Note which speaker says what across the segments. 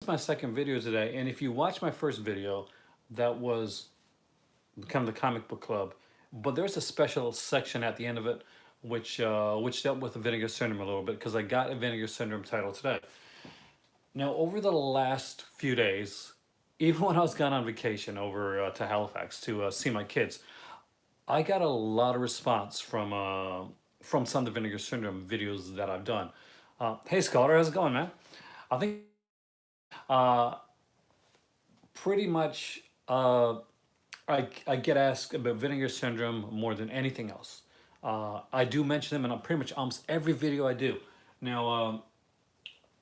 Speaker 1: It's my second video today, and if you watch my first video, that was kind of the comic book club, but there's a special section at the end of it which dealt with the Vinegar Syndrome a little bit because I got a Vinegar Syndrome title today. Now, over the last few days, even when I was gone on vacation over to Halifax to see my kids, I got a lot of response from some of the Vinegar Syndrome videos that I've done. Hey, Scholar, how's it going, man? I think uh, pretty much I get asked about Vinegar Syndrome more than anything else. I do mention them in pretty much almost every video I do. Now,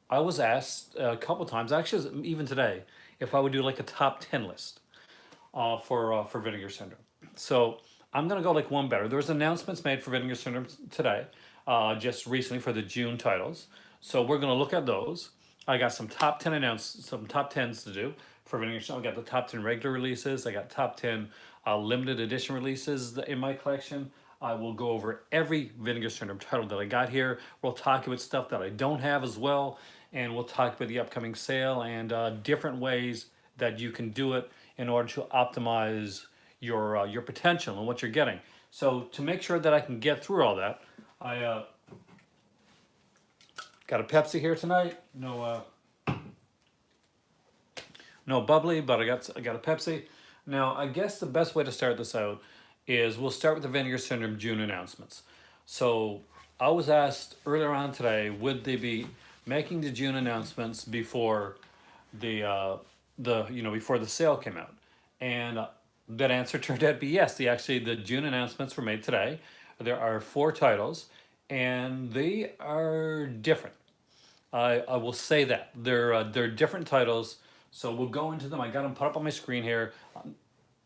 Speaker 1: I was asked a couple times, actually even today, if I would do like a top 10 list for Vinegar Syndrome. So I'm gonna go like one better. There was announcements made for Vinegar Syndrome today, just recently for the June titles. So we're gonna look at those. I got some top tens to do for Vinegar Syndrome. I got the top 10 regular releases. I got top 10 limited edition releases in my collection. I will go over every Vinegar Syndrome title that I got here. We'll talk about stuff that I don't have as well, and we'll talk about the upcoming sale and different ways that you can do it in order to optimize your potential and what you're getting. So to make sure that I can get through all that, I got a Pepsi here tonight. No bubbly, but I got a Pepsi. Now I guess the best way to start this out is we'll start with the Vinegar Syndrome June announcements. So I was asked earlier on today, would they be making the June announcements before before the sale came out? And that answer turned out to be yes. The June announcements were made today. There are 4 titles, and they are different. I will say that they're different titles. So we'll go into them. I got them put up on my screen here. I'm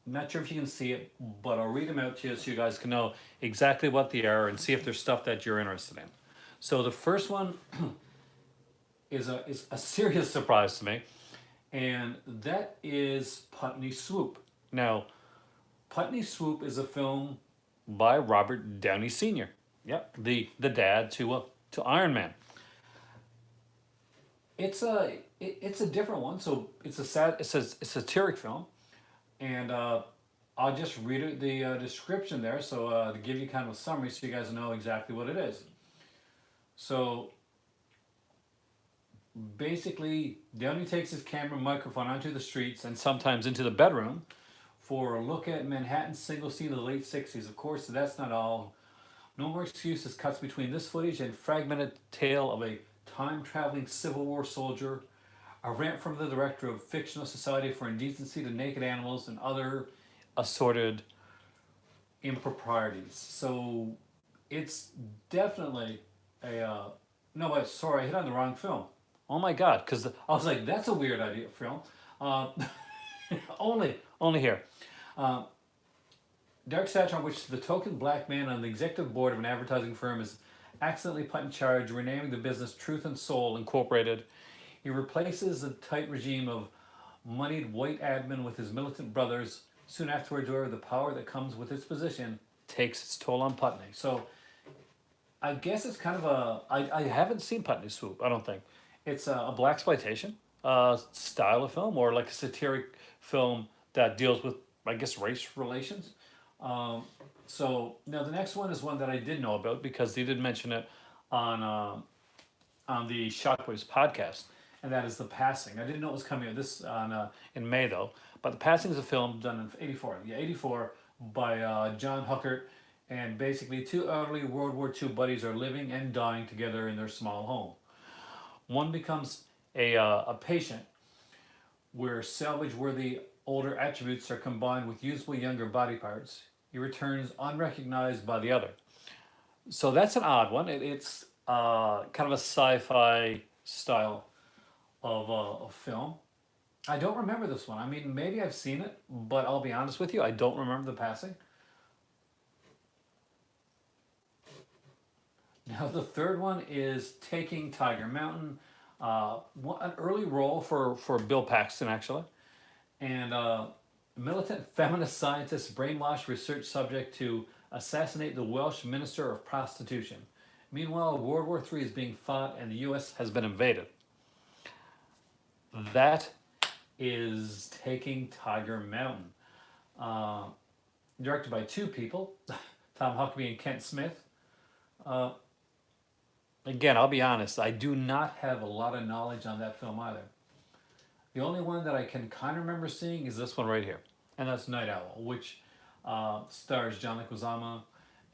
Speaker 1: not sure if you can see it, but I'll read them out to you so you guys can know exactly what they are and see if there's stuff that you're interested in. So the first one is a serious surprise to me, and that is Putney Swoop. Now, Putney Swoop is a film by Robert Downey Sr. Yep, the dad to Iron Man. It's a different one. So it's a satiric film, and I'll just read it, the description there. So to give you kind of a summary, so you guys know exactly what it is. So basically, Downey takes his camera and microphone onto the streets and sometimes into the bedroom for a look at Manhattan's single scene of the late 60s. Of course, that's not all. No more excuses cuts between this footage and fragmented tale of a time-traveling Civil War soldier, a rant from the director of Fictional Society for Indecency to Naked Animals and other assorted improprieties. So it's definitely a no, wait, sorry, I hit on the wrong film. Oh my God, because I was like, that's a weird idea film. Uh, only here. Uh, Dark satire on which the token black man on the executive board of an advertising firm is accidentally put in charge, renaming the business Truth and Soul Incorporated. He replaces the tight regime of moneyed white admin with his militant brothers. Soon afterwards, however, the power that comes with its position takes its toll on Putney. So I guess it's kind of I haven't seen Putney Swoop, I don't think. It's a black exploitation style of film, or like a satiric film that deals with, I guess, race relations. Um, so now the next one is one that I did know about because they did mention it on the Shockwaves podcast, and that is The Passing. I didn't know it was coming out this on in May though, but The Passing is a film done in '84. Yeah, '84 by John Huckert, and basically two elderly World War II buddies are living and dying together in their small home. One becomes a patient where salvage-worthy older attributes are combined with useful younger body parts. He returns unrecognized by the other. So that's an odd one. It's kind of a sci-fi style of film. I don't remember this one. I mean, maybe I've seen it, but I'll be honest with you, I don't remember The Passing. Now, the third one is Taking Tiger Mountain. An early role for Bill Paxton, actually. And militant feminist scientist brainwashed research subject to assassinate the Welsh Minister of Prostitution. Meanwhile, World War III is being fought and the U.S. has been invaded. That is Taking Tiger Mountain. Uh, Directed by two people, Tom Huckabee and Kent Smith. Uh, Again, I'll be honest, I do not have a lot of knowledge on that film either. The only one that I can kind of remember seeing is this one right here, and that's Night Owl, which stars John Leguizamo,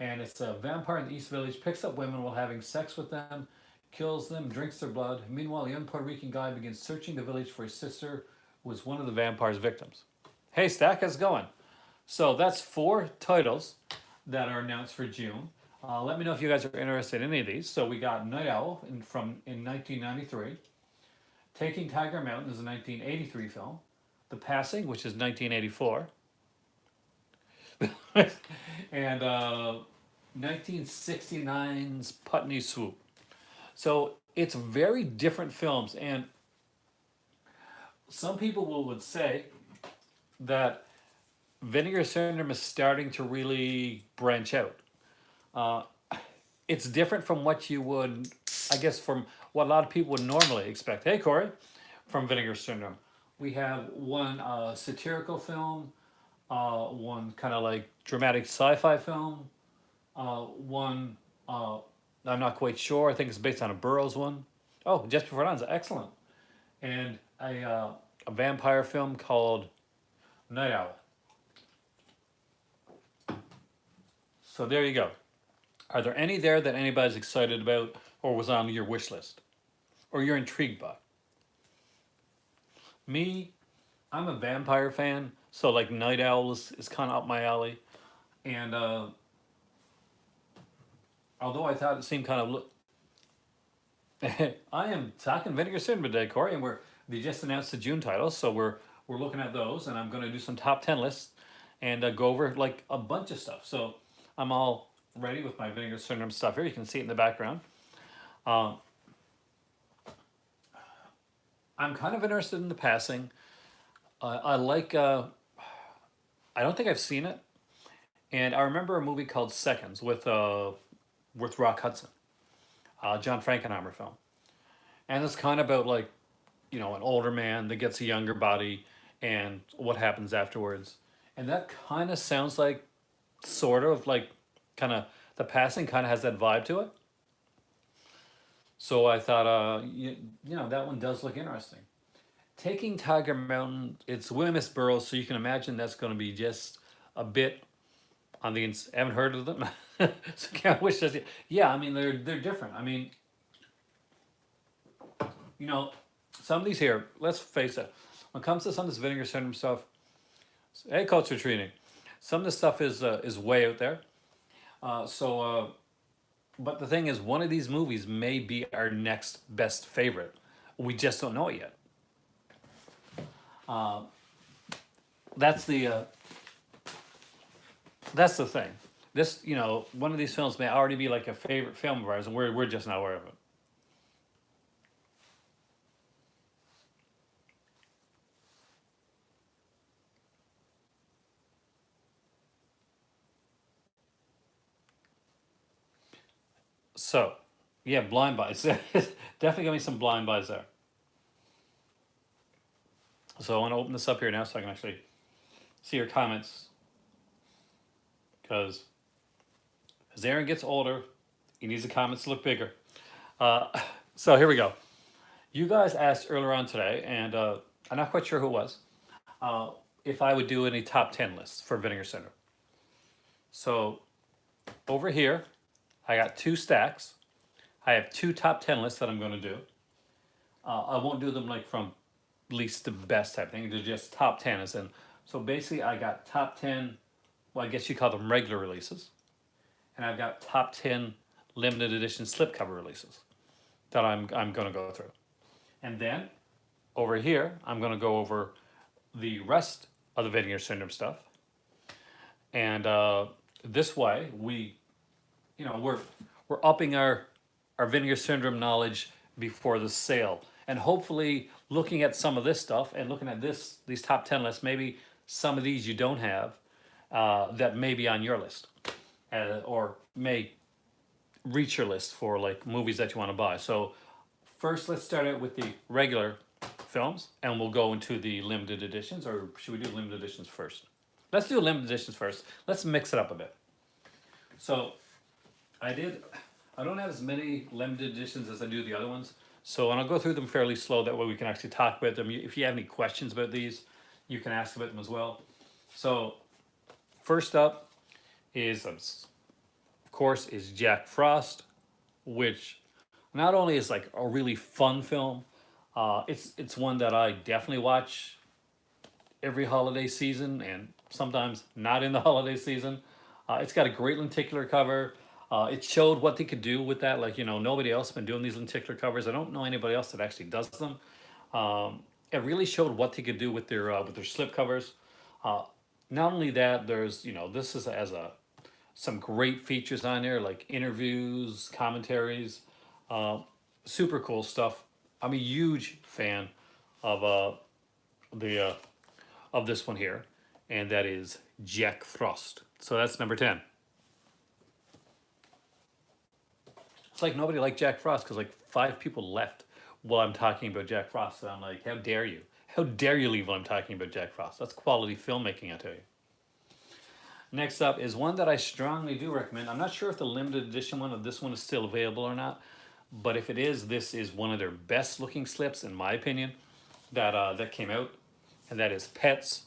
Speaker 1: and it's a vampire in the East Village picks up women while having sex with them, kills them, drinks their blood. Meanwhile, a young Puerto Rican guy begins searching the village for his sister, who was one of the vampire's victims. Hey, Stack, how's it going? So that's 4 titles that are announced for June. Let me know if you guys are interested in any of these. So we got Night Owl in 1993. Taking Tiger Mountain is a 1983 film. The Passing, which is 1984. And 1969's Putney Swoop. So it's very different films. And some people would say that Vinegar Syndrome is starting to really branch out. Uh, it's different from what you would, I guess, from what a lot of people would normally expect. Hey, Corey, from Vinegar Syndrome. We have one satirical film, one kind of like dramatic sci-fi film, one I'm not quite sure. I think it's based on a Burroughs one. Oh, Just Before Dawn is excellent, and a vampire film called Night Owl. So there you go. Are there any there that anybody's excited about or was on your wish list or you're intrigued by? Me, I'm a vampire fan, so like Night Owl is kind of up my alley. And although I thought it seemed kind of I am talking Vinegar Syndrome today, Corey, and they just announced the June titles, so we're looking at those, and I'm going to do some top 10 lists and go over like a bunch of stuff. So I'm all ready with my Vinegar Syndrome stuff here. You can see it in the background. I'm kind of interested in The Passing. I like. I don't think I've seen it, and I remember a movie called Seconds with Rock Hudson, John Frankenheimer film, and it's kind of about like, an older man that gets a younger body, and what happens afterwards, and that kind of sounds like, sort of like, kind of The Passing kind of has that vibe to it. So I thought, that one does look interesting. Taking Tiger Mountain, it's William Burroughs, so you can imagine that's going to be just a bit on the. Haven't heard of them, so can't wish that. Yeah, I mean they're different. I mean, some of these here. Let's face it. When it comes to some of this Vinegar Syndrome stuff, hey, Coach Retreating, some of this stuff is way out there. But the thing is, one of these movies may be our next best favorite. We just don't know it yet. That's the thing. This, one of these films may already be like a favorite film of ours, and we're just not aware of it. So, yeah, blind buys. Definitely gonna be some blind buys there. So I want to open this up here now so I can actually see your comments. Because as Aaron gets older, he needs the comments to look bigger. So here we go. You guys asked earlier on today, and I'm not quite sure who it was, if I would do any top 10 lists for Vinegar Syndrome. So over here, I got 2 stacks. I have 2 top 10 lists that I'm going to do. I won't do them like from least to best type thing. They're just top 10 as in. So basically I got top 10, well, I guess you call them regular releases. And I've got top 10 limited edition slipcover releases that I'm going to go through. And then over here, I'm going to go over the rest of the Vinegar Syndrome stuff. And this way, we're upping our Vinegar Syndrome knowledge before the sale. And hopefully looking at some of this stuff and looking at these top 10 lists, maybe some of these you don't have that may be on your list or may reach your list for like movies that you want to buy. So first, let's start out with the regular films, and we'll go into the limited editions, or should we do limited editions first? Let's do limited editions first. Let's mix it up a bit. So I did. I don't have as many limited editions as I do the other ones. So, and I'll go through them fairly slow. That way we can actually talk about them. If you have any questions about these, you can ask about them as well. So, first up is, of course, is Jack Frost, which not only is like a really fun film, it's one that I definitely watch every holiday season and sometimes not in the holiday season. It's got a great lenticular cover. It showed what they could do with that. Like, you know, nobody else has been doing these lenticular covers. I don't know anybody else that actually does them. It really showed what they could do with their slip covers. Uh, Not only that, there's, you know, this is as a some great features on there like interviews, commentaries, uh, super cool stuff. I'm a huge fan of the of this one here, and that is Jack Frost. So that's number 10. It's like nobody liked Jack Frost because like 5 people left while I'm talking about Jack Frost. And I'm like, how dare you? How dare you leave while I'm talking about Jack Frost? That's quality filmmaking, I tell you. Next up is one that I strongly do recommend. I'm not sure if the limited edition one of this one is still available or not, but if it is, this is one of their best looking slips, in my opinion, that came out, and that is Pets.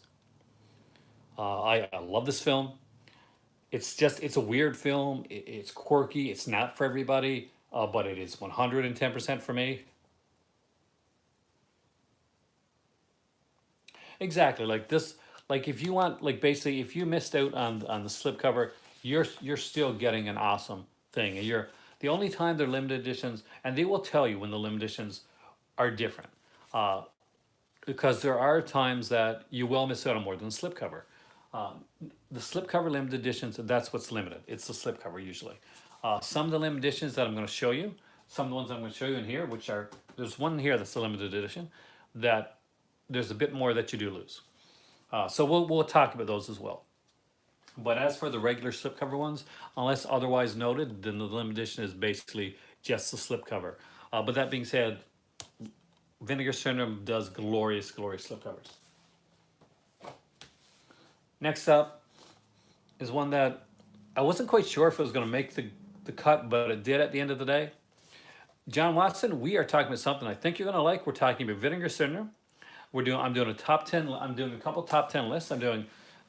Speaker 1: I love this film. It's a weird film. It's quirky. It's not for everybody, but it is 110% for me. Exactly, like this. Like if you want, like basically, if you missed out on the slipcover, you're still getting an awesome thing. And you're the only time they're limited editions, and they will tell you when the limited editions are different, uh, because there are times that you will miss out on more than the slipcover. Um, the slipcover limited editions, that's what's limited. It's the slipcover usually. Some of the limited editions that I'm going to show you, some of the ones I'm going to show you in here, which are there's one here that's a limited edition, that there's a bit more that you do lose. So we'll talk about those as well. But as for the regular slipcover ones, unless otherwise noted, then the limited edition is basically just the slipcover. But that being said, Vinegar Syndrome does glorious, glorious slipcovers. Next up is one that I wasn't quite sure if it was going to make the cut, but it did at the end of the day. John Watson, we are talking about something I think you're going to like. We're talking about Vinegar Syndrome. I'm doing a top 10. I'm doing a couple top 10 lists. I'm doing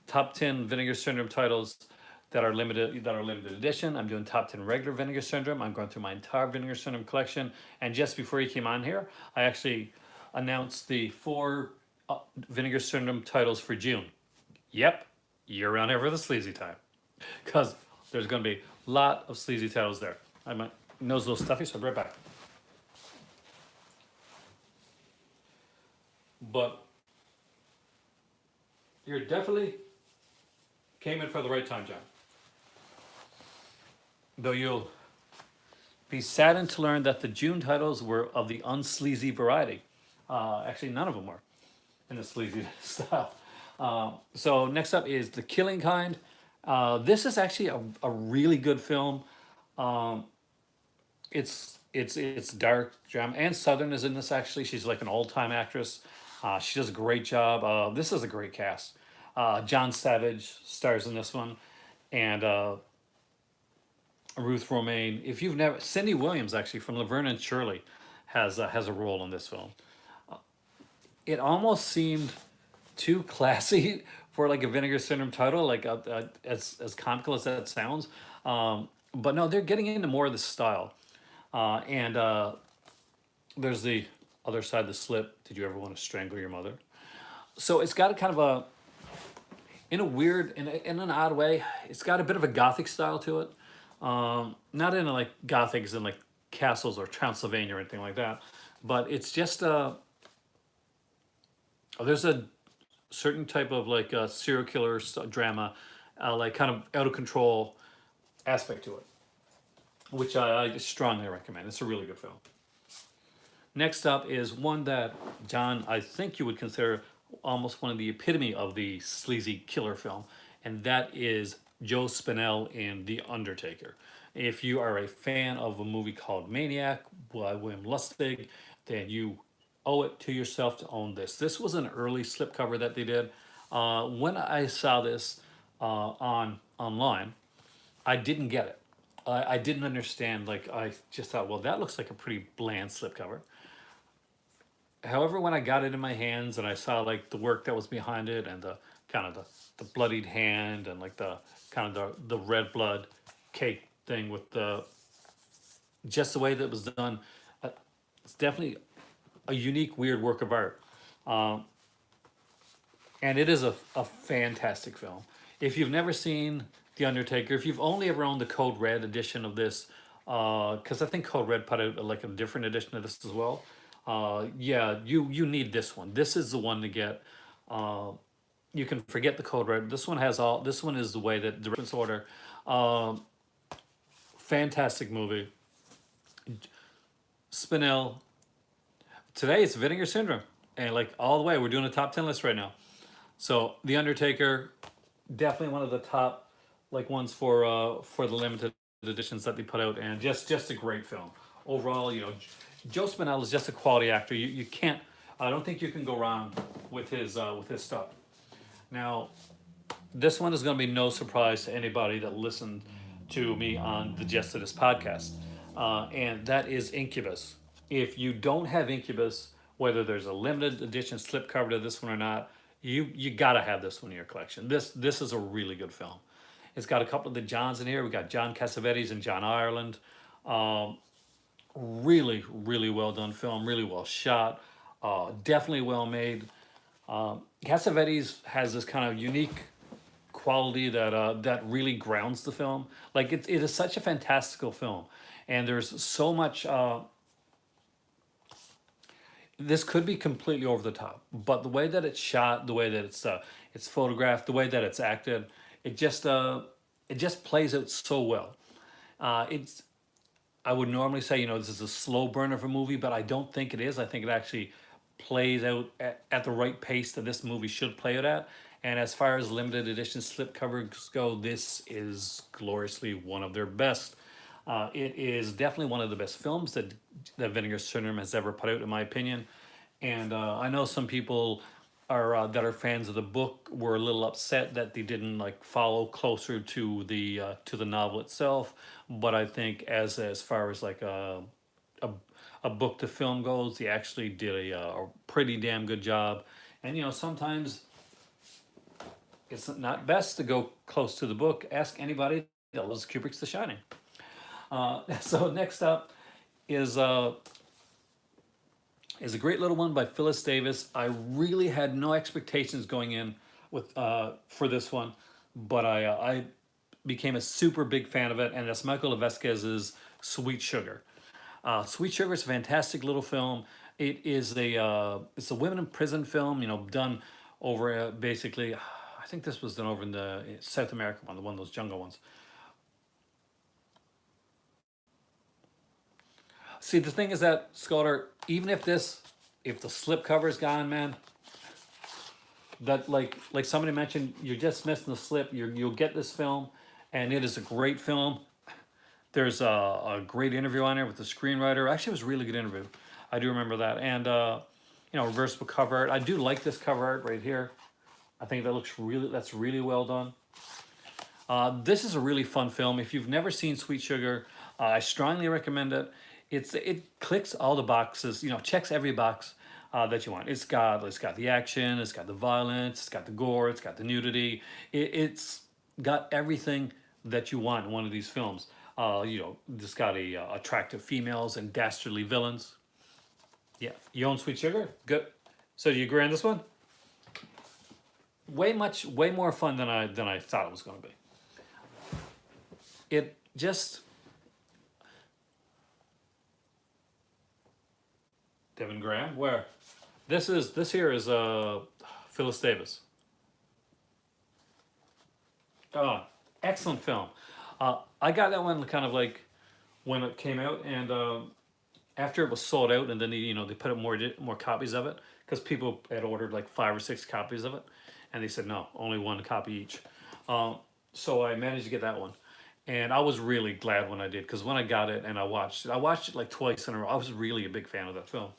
Speaker 1: top 10 Vinegar Syndrome titles that are limited edition. I'm doing top 10 regular Vinegar Syndrome. I'm going through my entire Vinegar Syndrome collection. And just before you came on here, I actually announced the 4 Vinegar Syndrome titles for June. Yep, year round ever the sleazy time, because there's going to be a lot of sleazy titles there. My nose a little stuffy, so I'll be right back. But you're definitely came in for the right time, John. Though you'll be saddened to learn that the June titles were of the unsleazy variety. Actually, none of them were in the sleazy style. So next up is The Killing Kind. This is actually a really good film. Um, it's dark drama, and Southern is in this actually. She's like an old time actress. She does a great job. This is a great cast. John Savage stars in this one, and Ruth Romaine. If you've never, Cindy Williams actually from Laverne and Shirley has a role in this film. It almost seemed too classy for like a Vinegar Syndrome title, like as comical as that sounds. But no, they're getting into more of the style. And there's the other side of the slip. Did you ever want to strangle your mother? So it's got a kind of a, in a weird, in an odd way, it's got a bit of a gothic style to it. Not in like gothic as in like castles or Transylvania or anything like that, but it's just there's a certain type of like serial killer drama, like kind of out of control aspect to it, which I strongly recommend. It's a really good film. Next up is one that, John, I think you would consider almost one of the epitome of the sleazy killer film, and that is Joe Spinell in The Undertaker. If you are a fan of a movie called Maniac by William Lustig, then you owe it to yourself to own this. This was an early slipcover that they did. When I saw this on online, I didn't get it. I didn't understand. Like I just thought, well, that looks like a pretty bland slipcover. However, when I got it in my hands and I saw like the work that was behind it and the kind of the bloodied hand and like the kind of the red blood cake thing with the just the way that it was done, uh, it's definitely a unique, weird work of art. Um, and it is a fantastic film. If you've never seen The Undertaker, if you've only ever owned the Code Red edition of this, because I think Code Red put out like a different edition of this as well. Yeah, you need this one. This is the one to get. Uh, you can forget the Code Red. This one has all. This one is the way that the reference order. Um, Fantastic movie. Spinell. Today it's Vinegar Syndrome, and like all the way, we're doing a top 10 list right now. So The Undertaker, definitely one of the top like ones for the limited editions that they put out, and just a great film overall. Joe Spinell is just a quality actor. You can't. I don't think you can go wrong with his stuff. Now, this one is going to be no surprise to anybody that listened to me on the Gist of this podcast, and that is Incubus. If you don't have Incubus, whether there's a limited edition slipcover to this one or not, you gotta have this one in your collection. This is a really good film. It's got a couple of the Johns in here. We got John Cassavetes and John Ireland. Um, Really, really well done film. Really well shot. Definitely well made. Cassavetes has this kind of unique quality that really grounds the film. Like it is such a fantastical film, and there's so much. This could be completely over the top, but the way that it's shot, the way that it's photographed, the way that it's acted, it just plays out so well. It's I would normally say, this is a slow burn of a movie, but I don't think it is. I think it actually plays out at the right pace that this movie should play it at. And as far as limited edition slipcovers go, this is gloriously one of their best. It is definitely one of the best films that Vinegar Syndrome has ever put out, in my opinion. And I know some people that are fans of the book were a little upset that they didn't like follow closer to the novel itself. But I think as far as like a, a book to film goes, they actually did a pretty damn good job. And sometimes it's not best to go close to the book. Ask anybody that loves Kubrick's The Shining. So next up is uh, is a great little one by Phyllis Davis. I really had no expectations going in with for this one, but I became a super big fan of it, and that's Michael Vasquez's Sweet Sugar. Sweet Sugar is a fantastic little film. It's a women in prison film, done over basically. I think this was done over in the South America one of those jungle ones. See, the thing is that Scudder, even if the slip cover is gone, man, that like somebody mentioned, you're just missing the slip. You'll get this film, and it is a great film. There's a great interview on there with the screenwriter. Actually, it was a really good interview. I do remember that, and reversible cover art. I do like this cover art right here. I think that's really well done. This is a really fun film. If you've never seen Sweet Sugar, I strongly recommend it. It clicks all the boxes, checks every box that you want. It's got the action, it's got the violence, it's got the gore, it's got the nudity. It's got everything that you want in one of these films. It's got attractive females and dastardly villains. Yeah, you own Sweet Sugar? Good. So do you agree on this one? Way more fun than I thought it was going to be. It just Devin Graham. Where? This here is Phyllis Davis. Oh, excellent film. I got that one kind of like when it came out, and after it was sold out, and then they put up more copies of it because people had ordered like 5 or 6 copies of it, and they said no, only one copy each. So I managed to get that one, and I was really glad when I did because when I got it and I watched it like twice in a row. I was really a big fan of that film.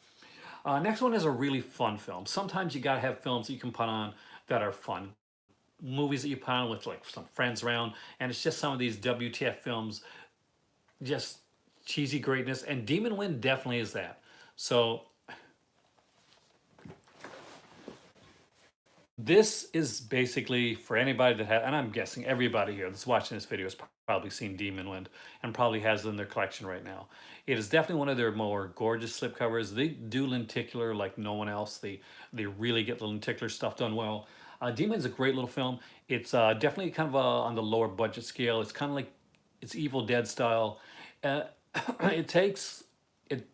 Speaker 1: Next one is a really fun film. Sometimes you gotta have films that you can put on that are fun. Movies that you put on with like some friends around, and it's just some of these WTF films, just cheesy greatness. And Demon Wind definitely is that. So this is basically for anybody that has, and I'm guessing everybody here that's watching this video has probably seen Demon Wind and probably has it in their collection right now. It is definitely one of their more gorgeous slipcovers. They do lenticular like no one else. They really get the lenticular stuff done well. Demon's a great little film. It's definitely kind of on the lower budget scale. It's kind of like it's Evil Dead style. Uh, it takes it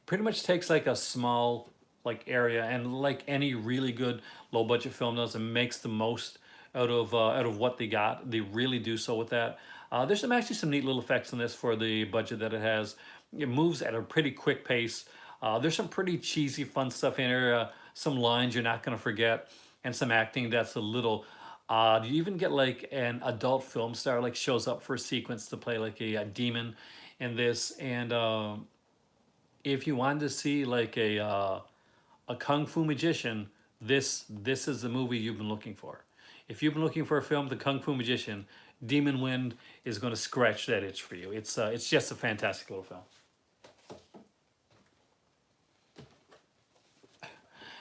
Speaker 1: pretty much takes like a small like area, and like any really good low budget film does, and makes the most out of what they got. They really do so with that. There's actually some neat little effects in this for the budget that it has. It moves at a pretty quick pace. There's some pretty cheesy fun stuff in here, some lines you're not going to forget, and some acting that's a little odd. You even get like an adult film star like shows up for a sequence to play like a demon in this. And if you wanted to see like a kung fu magician, this is the movie you've been looking for. If you've been looking for a film, The Kung Fu Magician, Demon Wind is going to scratch that itch for you. It's just a fantastic little film.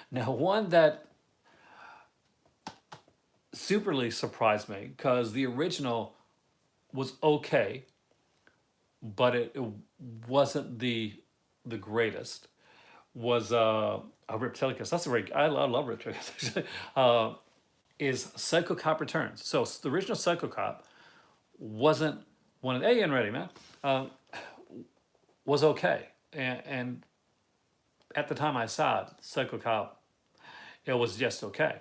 Speaker 1: Now, one that superly surprised me because the original was okay, but it wasn't the greatest. Was a Reptilicus. That's a very I love Reptilicus. Is Psycho Cop Returns. So the original Psycho Cop wasn't one of the, hey, and ready, man. Was okay, and at the time I saw it, Psycho Cop, it was just okay.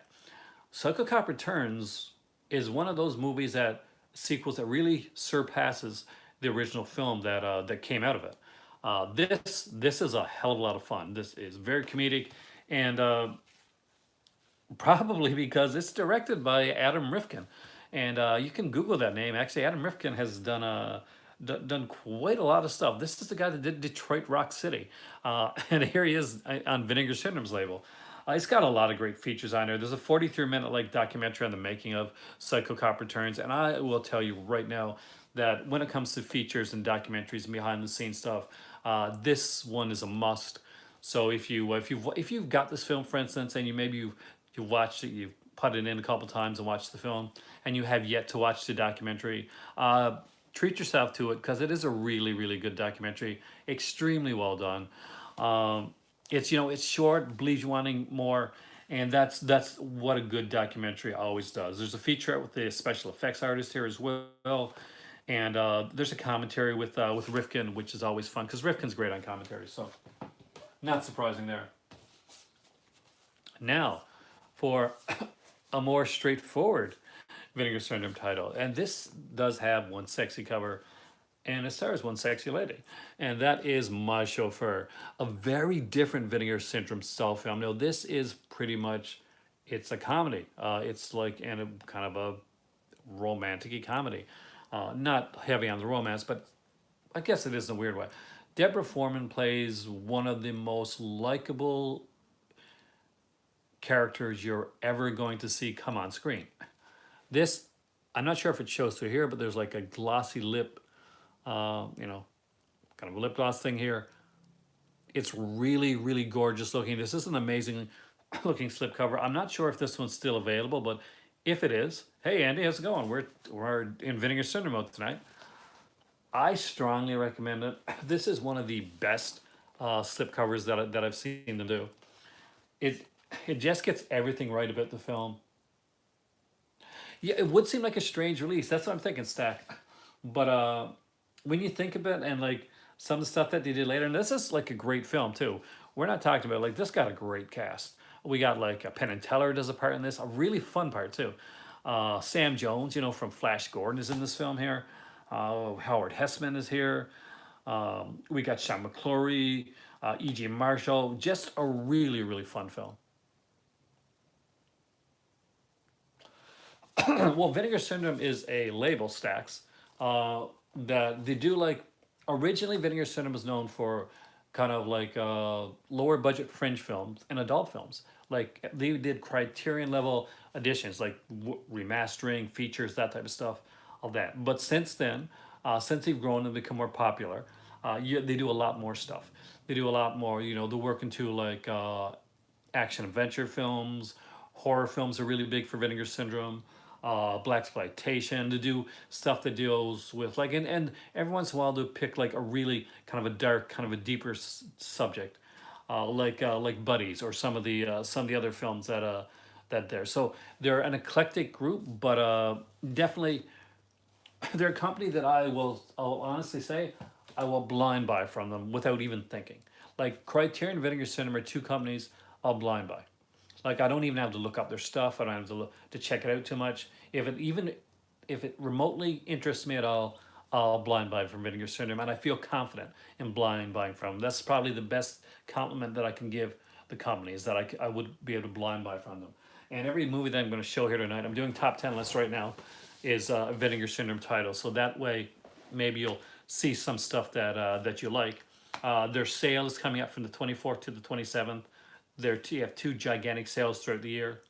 Speaker 1: Psycho Cop Returns is one of those movies that sequels that really surpasses the original film that came out of it. This is a hell of a lot of fun. This is very comedic, and probably because it's directed by Adam Rifkin, and you can Google that name. Actually, Adam Rifkin has done quite a lot of stuff. This is the guy that did Detroit Rock City, and here he is on Vinegar Syndrome's label. It's got a lot of great features on there. There's a 43-minute like documentary on the making of Psycho Cop Returns, and I will tell you right now that when it comes to features and documentaries and behind the scenes stuff, this one is a must. So if you've got this film, for instance, and you watched it, you've put it in a couple times and watched the film, and you have yet to watch the documentary, treat yourself to it because it is a really good documentary, extremely well done. It's it's short, believes you wanting more, and that's what a good documentary always does. There's a featurette with the special effects artist here as well, and there's a commentary with Rifkin, which is always fun because Rifkin's great on commentary. So not surprising there. Now, for a more straightforward Vinegar Syndrome title, and this does have one sexy cover, and it stars one sexy lady, and that is My Chauffeur, a very different Vinegar Syndrome style film. Now, this is pretty much, it's a comedy. It's like and a kind of a romantic comedy, not heavy on the romance, but I guess it is in a weird way. Deborah Foreman plays one of the most likable characters you're ever going to see come on screen. This, I'm not sure if it shows through here, but there's like a glossy lip, kind of a lip gloss thing here. It's really gorgeous looking. This is an amazing looking slipcover. I'm not sure if this one's still available, but if it is, hey Andy, how's it going? We're in Vinegar Syndrome mode tonight. I strongly recommend it. This is one of the best slipcovers that I've seen them do. It just gets everything right about the film. Yeah, it would seem like a strange release. That's what I'm thinking, Stack. But when you think about it, and like some of the stuff that they did later, and this is like a great film too. We're not talking about like this got a great cast. We got like Penn and Teller does a part in this, a really fun part too. Sam Jones, from Flash Gordon is in this film here. Howard Hessman is here. We got Sean McClory, E.G. Marshall. Just a really fun film. Well, Vinegar Syndrome is a label, Stacks, that they do like. Originally, Vinegar Syndrome was known for kind of like lower budget fringe films and adult films. Like they did Criterion level editions, like remastering, features, that type of stuff, all that. But since then, since they've grown and become more popular, they do a lot more stuff. They do a lot more. You know, they work into like action adventure films, horror films are really big for Vinegar Syndrome. Black exploitation to do stuff that deals with like and every once in a while they'll pick like a really kind of a dark, kind of a deeper subject, like Buddies or some of the other films that there. So they're an eclectic group, but definitely they're a company that I'll honestly say I will blind buy from them without even thinking. Like Criterion and Vinegar Cinema are two companies I'll blind buy. Like I don't even have to look up their stuff. I don't have to to check it out too much. If it remotely interests me at all, I'll blind buy from Vinegar Syndrome, and I feel confident in blind buying from them. That's probably the best compliment that I can give the company is that I would be able to blind buy from them. And every movie that I'm going to show here tonight, I'm doing top 10 lists right now, is a Vinegar Syndrome title. So that way, maybe you'll see some stuff that you like. Their sale is coming up from the 24th to the 27th. You have two gigantic sales throughout the year.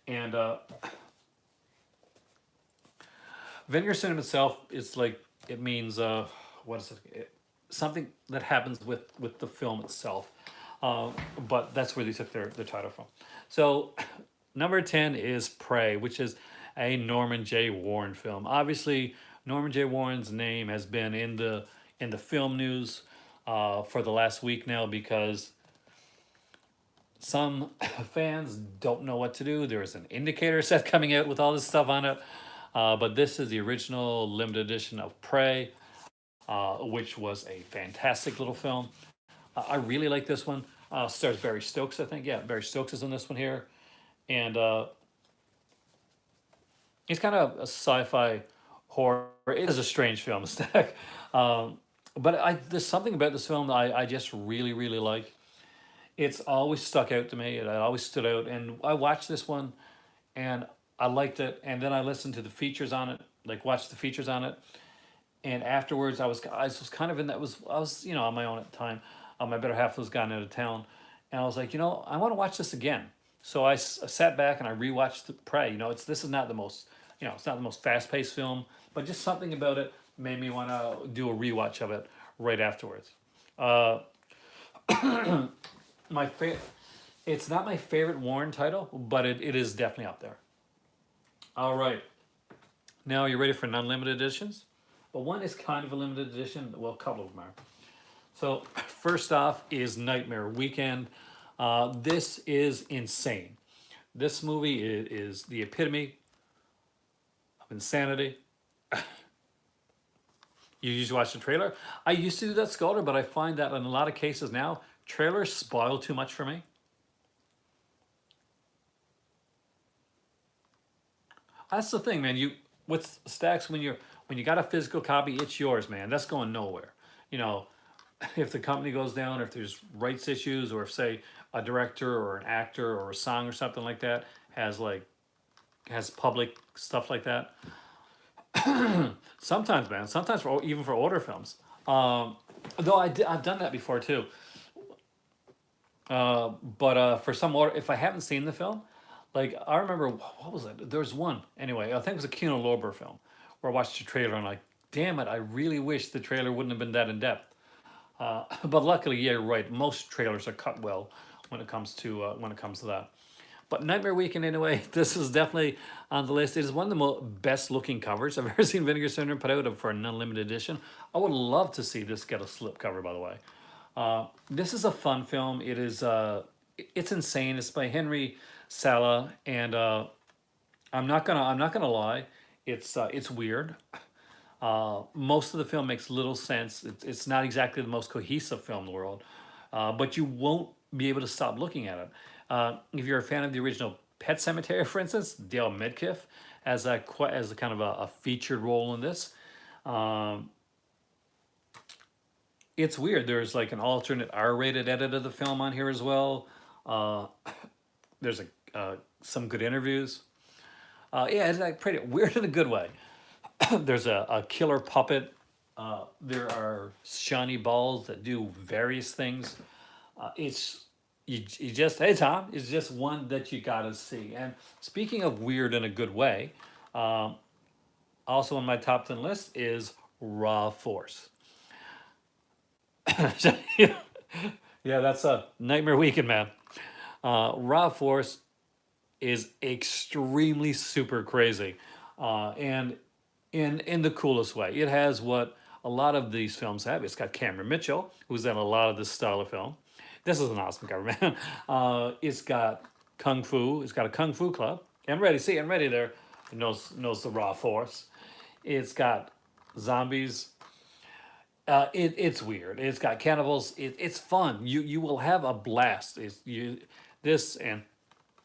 Speaker 1: And Vinegar Syndrome itself is like, it means, what is something that happens with the film itself. But that's where they took their title from. So number 10 is Prey, which is a Norman J. Warren film. Obviously, Norman J. Warren's name has been in the film news for the last week now because some fans don't know what to do. There's an indicator set coming out with all this stuff on it. But this is the original limited edition of Prey, which was a fantastic little film. I really like this one. Stars Barry Stokes, I think. Yeah, Barry Stokes is in this one here. And it's kind of a sci-fi horror. It is a strange film, Stack. But there's something about this film that I just really, really like. It's always stuck out to me. It always stood out. And I watched this one and I liked it. And then I listened to the features on it, like watched the features on it. And afterwards, I was kind of in that I was on my own at the time. My better half was gone out of town, and I was like, I want to watch this again. So I sat back and I rewatched Prey. This is not the most it's not the most fast paced film, but just something about it made me want to do a rewatch of it right afterwards. Uh, my favorite. It's not my favorite Warren title, but it is definitely up there. All right. Now, you ready for non-limited editions? But one is kind of a limited edition. Well, a couple of them are. So first off is Nightmare Weekend. This is insane. This movie is the epitome of insanity. You usually watch the trailer. I used to do that, Sculptor, but I find that in a lot of cases now, trailers spoil too much for me. That's the thing, man. With Stacks, when you got a physical copy, it's yours, man. That's going nowhere. You know, if the company goes down, or if there's rights issues, or if say a director or an actor or a song or something like that has public stuff like that. Sometimes, man. Sometimes even for older films. Though I've done that before too. But for some order, if I haven't seen the film, like I remember, what was it? There was one anyway. I think it was a Kino Lorber film where I watched the trailer and I'm like, damn it! I really wish the trailer wouldn't have been that in depth. But luckily, yeah, you're right. Most trailers are cut well when it comes to that. But Nightmare Weekend, anyway, this is definitely on the list. It is one of the best looking covers I've ever seen Vinegar Syndrome put out for an unlimited edition. I would love to see this get a slip cover, by the way. This is a fun film. It's insane. It's by Henry Sala, and I'm not gonna lie. It's weird. Most of the film makes little sense. It's not exactly the most cohesive film in the world, but you won't be able to stop looking at it. If you're a fan of the original Pet Cemetery, for instance, Dale Metcalf as a kind of a featured role in this. It's weird. There's like an alternate R-rated edit of the film on here as well. There's some good interviews. Yeah, it's like pretty weird in a good way. There's a killer puppet There are shiny balls that do various things. It's you just hey Tom, it's just one that you gotta see. And speaking of weird in a good way, um, also on my top 10 list is Raw Force. Yeah, that's a nightmare weekend, man. Raw Force is extremely super crazy, and in the coolest way. It has what a lot of these films have. It's got Cameron Mitchell, who's in a lot of this style of film. This is an awesome cover, man. It's got kung fu. It's got a kung fu club. I'm ready. See, I'm ready. There knows the Raw Force. It's got zombies. It's weird. It's got cannibals. It's fun. You will have a blast. It's you this and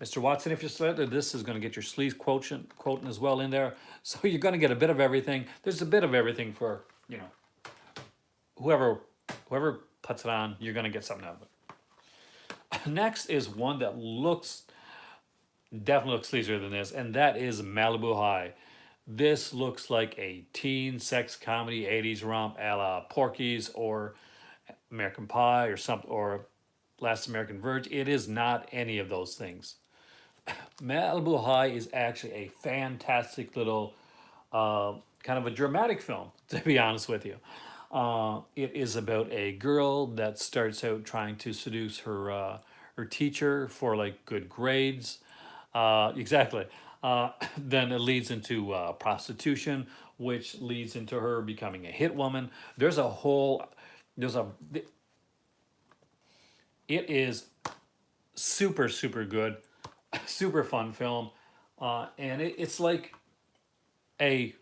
Speaker 1: Mr. Watson, if you're still there, this is going to get your sleaze quotient as well in there. So you're going to get a bit of everything. There's a bit of everything for whoever whoever puts it on. You're going to get something out of it. Next is one that looks definitely looks sleazier than this, and that is Malibu High. This looks like a teen sex comedy 80s romp a la Porky's or American Pie or something or Last American Virgin. It is not any of those things. Malibu High is actually a fantastic little kind of a dramatic film, to be honest with you. It is about a girl that starts out trying to seduce her teacher for like good grades. Exactly. Then it leads into prostitution, which leads into her becoming a hit woman. There's a whole, there's a, it is super super good, super fun film, and it's like a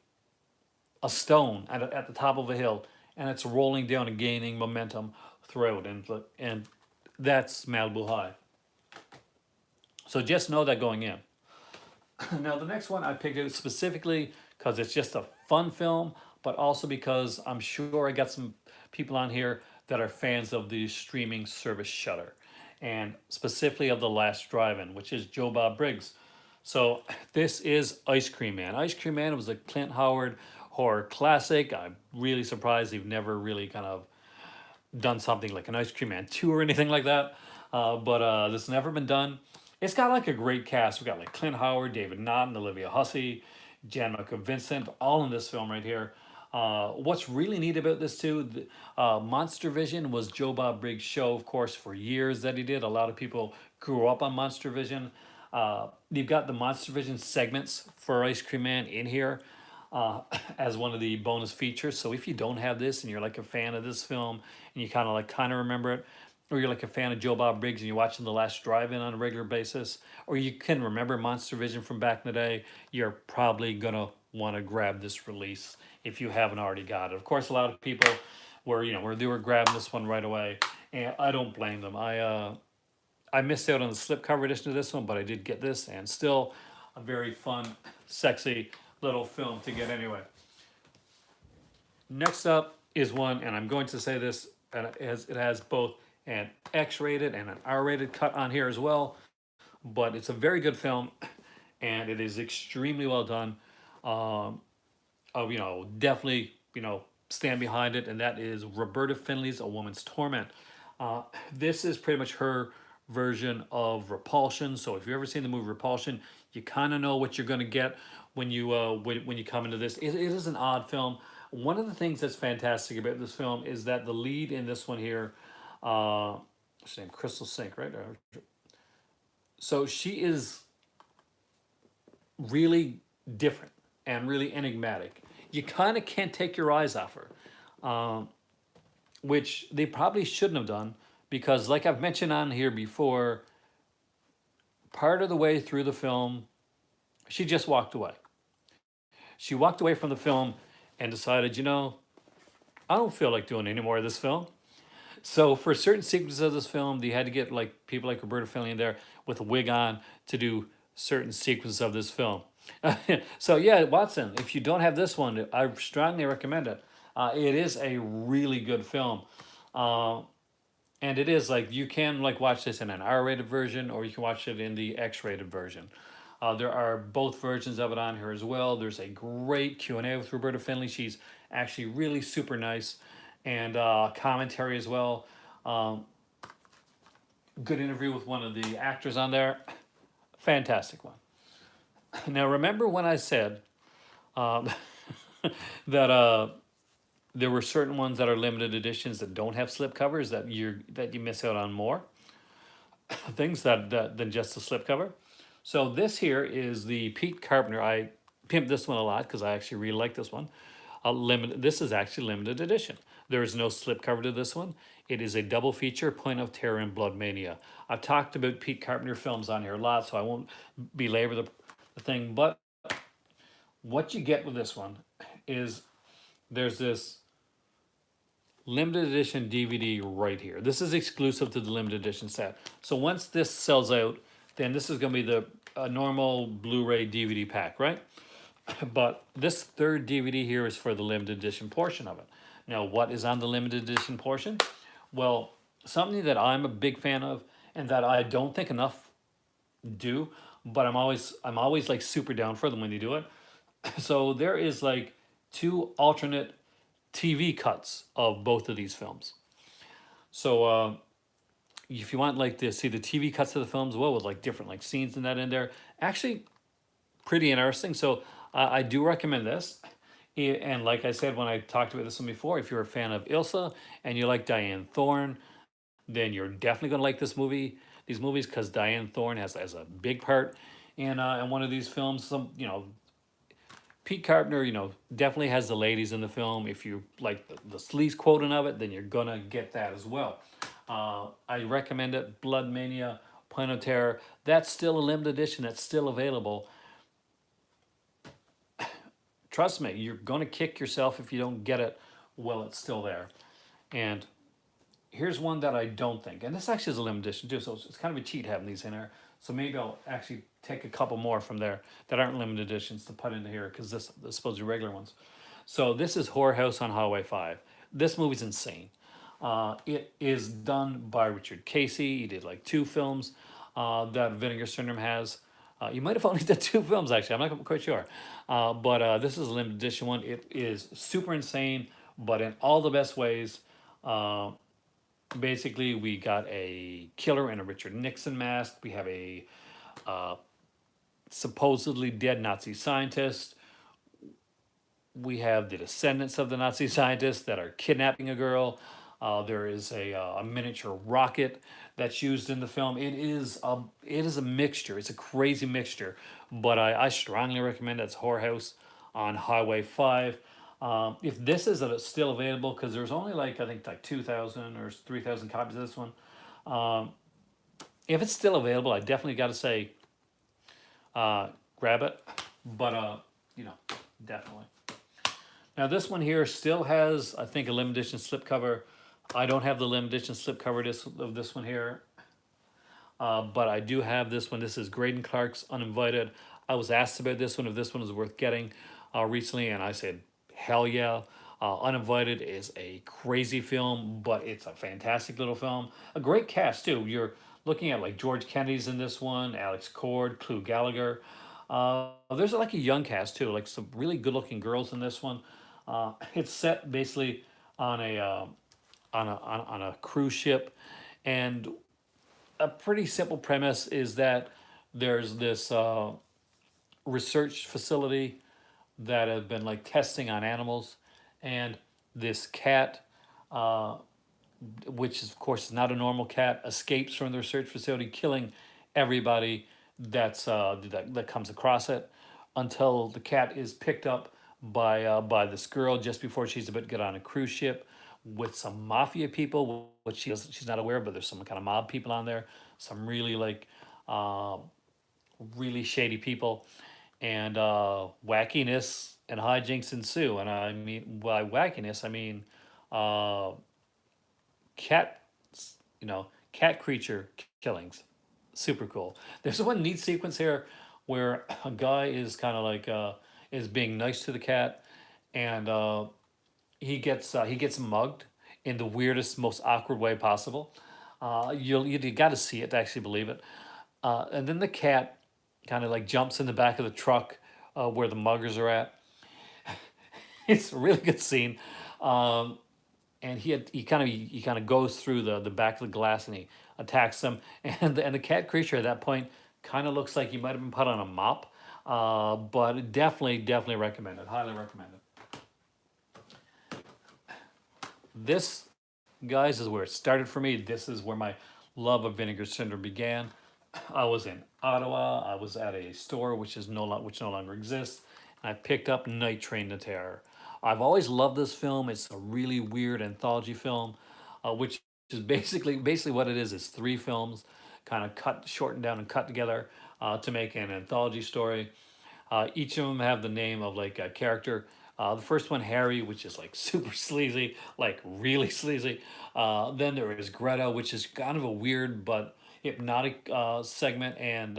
Speaker 1: a stone at the top of a hill, and it's rolling down and gaining momentum throughout, and that's Malibu High. So just know that going in. Now the next one I picked it specifically because it's just a fun film, but also because I'm sure I got some people on here that are fans of the streaming service Shutter, and specifically of The Last Drive-In, which is Joe Bob Briggs. So this is Ice Cream Man. Ice Cream Man was a Clint Howard horror classic. I'm really surprised they've never really kind of done something like an Ice Cream Man 2 or anything like that. But this has never been done. It's got like a great cast. We got like Clint Howard, David Naughton, Olivia Hussey, Janica Vincent, all in this film right here. What's really neat about this too, Monster Vision was Joe Bob Briggs' show, of course, for years that he did. A lot of people grew up on Monster Vision. You've got the Monster Vision segments for Ice Cream Man in here uh, as one of the bonus features. So if you don't have this and you're like a fan of this film and you kind of remember it, or you're like a fan of Joe Bob Briggs and you're watching The Last Drive-In on a regular basis, or you can remember Monster Vision from back in the day, you're probably gonna want to grab this release if you haven't already got it. Of course, a lot of people were they were grabbing this one right away, and I don't blame them. I missed out on the slipcover edition of this one, but I did get this, and still a very fun, sexy little film to get anyway. Next up is one, and I'm going to say this, and it has both an X-rated and an R-rated cut on here as well, but it's a very good film, and it is extremely well done. Um, Definitely, stand behind it, and that is Roberta Finley's A Woman's Torment. This is pretty much her version of Repulsion. So if you've ever seen the movie Repulsion, you kind of know what you're going to get when you come into this. It is an odd film. One of the things that's fantastic about this film is that the lead in this one here, what's her name, Crystal Sink, right? So she is really different and really enigmatic. You kind of can't take your eyes off her, which they probably shouldn't have done because, like I've mentioned on here before, part of the way through the film, she just walked away. She walked away from the film and decided, I don't feel like doing any more of this film. So for certain sequences of this film, they had to get like people like Roberta Finley in there with a wig on to do certain sequences of this film. So yeah, Watson, if you don't have this one, I strongly recommend it. It is a really good film, uh, and it is like you can like watch this in an R-rated version, or you can watch it in the X-rated version. There are both versions of it on here as well. There's a great Q&A with Roberta Finley. She's Actually, really super nice, and commentary as well. Um, Good interview with one of the actors on there. Fantastic one. Now, remember when I said um, that there were certain ones that are limited editions that don't have slip covers that you miss out on more things than just the slip cover. So this here is the Pete Carpenter. I pimped this one a lot because I actually really like this one. This is actually limited edition. There is no slipcover to this one. It is a double feature, Point of Terror and Blood Mania. I've talked about Pete Carpenter films on here a lot, so I won't belabor the thing. But what you get with this one is there's this limited edition DVD right here. This is exclusive to the limited edition set. So once this sells out, then this is going to be the a normal Blu-ray DVD pack, right? But this third DVD here is for the limited edition portion of it. Now, what is on the limited edition portion? Well, something that I'm a big fan of and that I don't think enough do, but I'm always like super down for them when you do it. So there is like two alternate TV cuts of both of these films. So if you want like to see the TV cuts of the films, well, with like different like scenes and that in there, actually pretty interesting. So I do recommend this. And like I said when I talked about this one before, if you're a fan of Ilsa and you like Diane Thorne, then you're definitely gonna like these movies, because Diane Thorne has a big part in one of these films. Pete Carpenter, definitely has the ladies in the film. If you like the sleaze quoting of it, then you're gonna get that as well. I recommend it. Blood Mania, Point of Terror. That's still a limited edition. That's still available. Trust me, you're gonna kick yourself if you don't get it while it's still there. And here's one that I don't think, and this actually is a limited edition too, so it's kind of a cheat having these in there. So maybe I'll actually take a couple more from there that aren't limited editions to put into here, because this is supposed to be regular ones. So this is Horror House on Highway 5. This movie's insane. It is done by Richard Casey. He did like two films that Vinegar Syndrome has. You might have only done two films actually. I'm not quite sure, but this is a limited edition one. It is super insane, but in all the best ways. Uh, Basically, we got a killer in a Richard Nixon mask. We have a supposedly dead Nazi scientist. We have the descendants of the Nazi scientists that are kidnapping a girl. There is a miniature rocket that's used in the film. It is a mixture. It's a crazy mixture, but I strongly recommend it. It's Horror House on Highway 5. If this is still available, because there's only like I think like 2,000 or 3,000 copies of this one. If it's still available, I definitely got to say, grab it. But definitely. Now this one here still has, I think, a limited edition slipcover. I don't have the limited edition slipcover of this one here, but I do have this one. This is Graydon Clark's Uninvited. I was asked about this one, if this one was worth getting recently, and I said, hell yeah. Uninvited is a crazy film, but it's a fantastic little film. A great cast too. You're looking at like George Kennedy's in this one, Alex Cord, Clu Gallagher. There's like a young cast too, like some really good-looking girls in this one. It's set basically on a cruise ship, and a pretty simple premise is that there's this research facility that have been like testing on animals, and this cat, which is, of course is not a normal cat, escapes from the research facility, killing everybody that comes across it, until the cat is picked up by this girl just before she's about to get on a cruise ship with some mafia people, which she's not aware of, but there's some kind of mob people on there, some really like really shady people, and wackiness and hijinks ensue. And I mean, by wackiness, I mean uh, cat, cat creature killings. Super cool. There's one neat sequence here where a guy is kind of like is being nice to the cat, and he gets mugged in the weirdest, most awkward way possible. You got to see it to actually believe it. And then the cat kind of like jumps in the back of the truck where the muggers are at, It's a really good scene. Um, and he kind of goes through the back of the glass and he attacks them. And the cat creature at that point kind of looks like he might have been put on a mop. But definitely recommend it. Highly recommend it. This, guys, is where it started for me. This is where my love of Vinegar Syndrome began. I was in Ottawa. I was at a store which no longer exists, and I picked up Night Train to Terror. I've always loved this film. It's a really weird anthology film, which is basically what it is. It's three films, kind of shortened down and cut together to make an anthology story. Each of them have the name of like a character. The first one, Harry, which is like super sleazy, like really sleazy. Then there is Greta, which is kind of a weird but hypnotic segment, and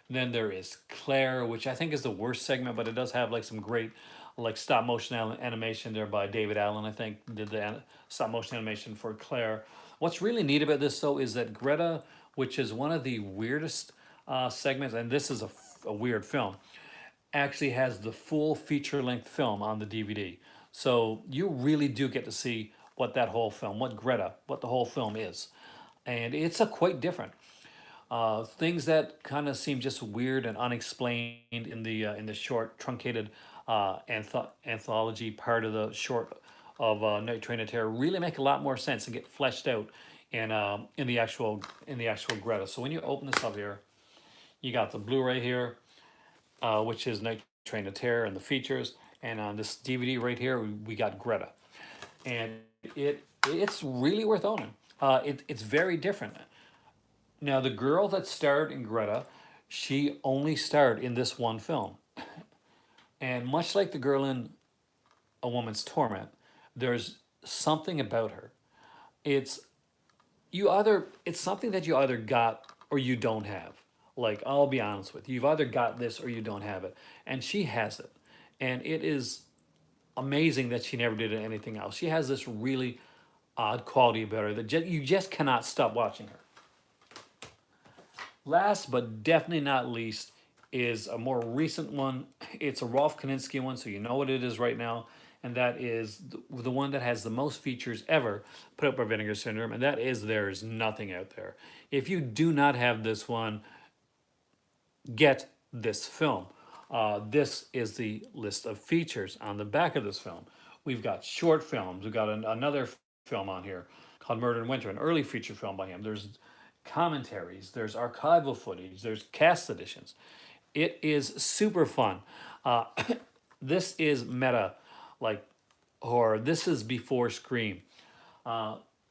Speaker 1: then there is Claire, which I think is the worst segment, but it does have like some great like stop motion animation there by David Allen. I think did the stop motion animation for Claire. What's really neat about this though is that Greta, which is one of the weirdest segments, and this is a weird film, actually has the full feature length film on the DVD. So you really do get to see what that whole film, what the whole film is. And it's a quite different. Things that kind of seem just weird and unexplained in the short truncated anthology part of the short of Night Train to Terror really make a lot more sense and get fleshed out in the actual Greta. So when you open this up here, you got the Blu-ray here, which is Night Train to Terror and the features. And on this DVD right here, we got Greta, and it's really worth owning. It's very different. Now, the girl that starred in Greta, she only starred in this one film, and much like the girl in A Woman's Torment, there's something about her. It's it's something that you either got or you don't have. Like, I'll be honest with you, you've either got this or you don't have it, and she has it, and it is amazing that she never did anything else. She has this really odd quality about her that you just cannot stop watching her. Last but definitely not least is a more recent one. It's a Rolf Koninsky one, so you know what it is right now. And that is the one that has the most features ever put up by Vinegar Syndrome, and that is There's Nothing Out There. If you do not have this one, get this film. This is the list of features on the back of this film. We've got short films. We've got another film on here called Murder in Winter, an early feature film by him. There's commentaries, there's archival footage, there's cast editions. It is super fun. Uh, this is meta, like horror. This is before Scream.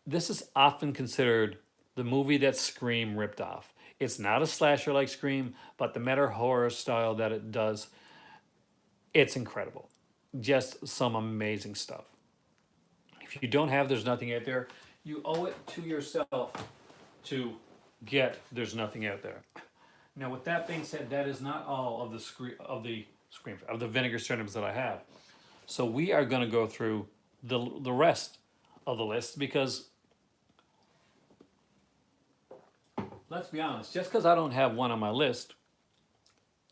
Speaker 1: This is often considered the movie that Scream ripped off. It's not a slasher like Scream, but the meta horror style that it does, it's incredible. Just some amazing stuff. If you don't have There's Nothing Out There, you owe it to yourself to get There's Nothing Out There. Now, with that being said, that is not all of the Vinegar Syndromes that I have. So we are going to go through the rest of the list because let's be honest, just because I don't have one on my list,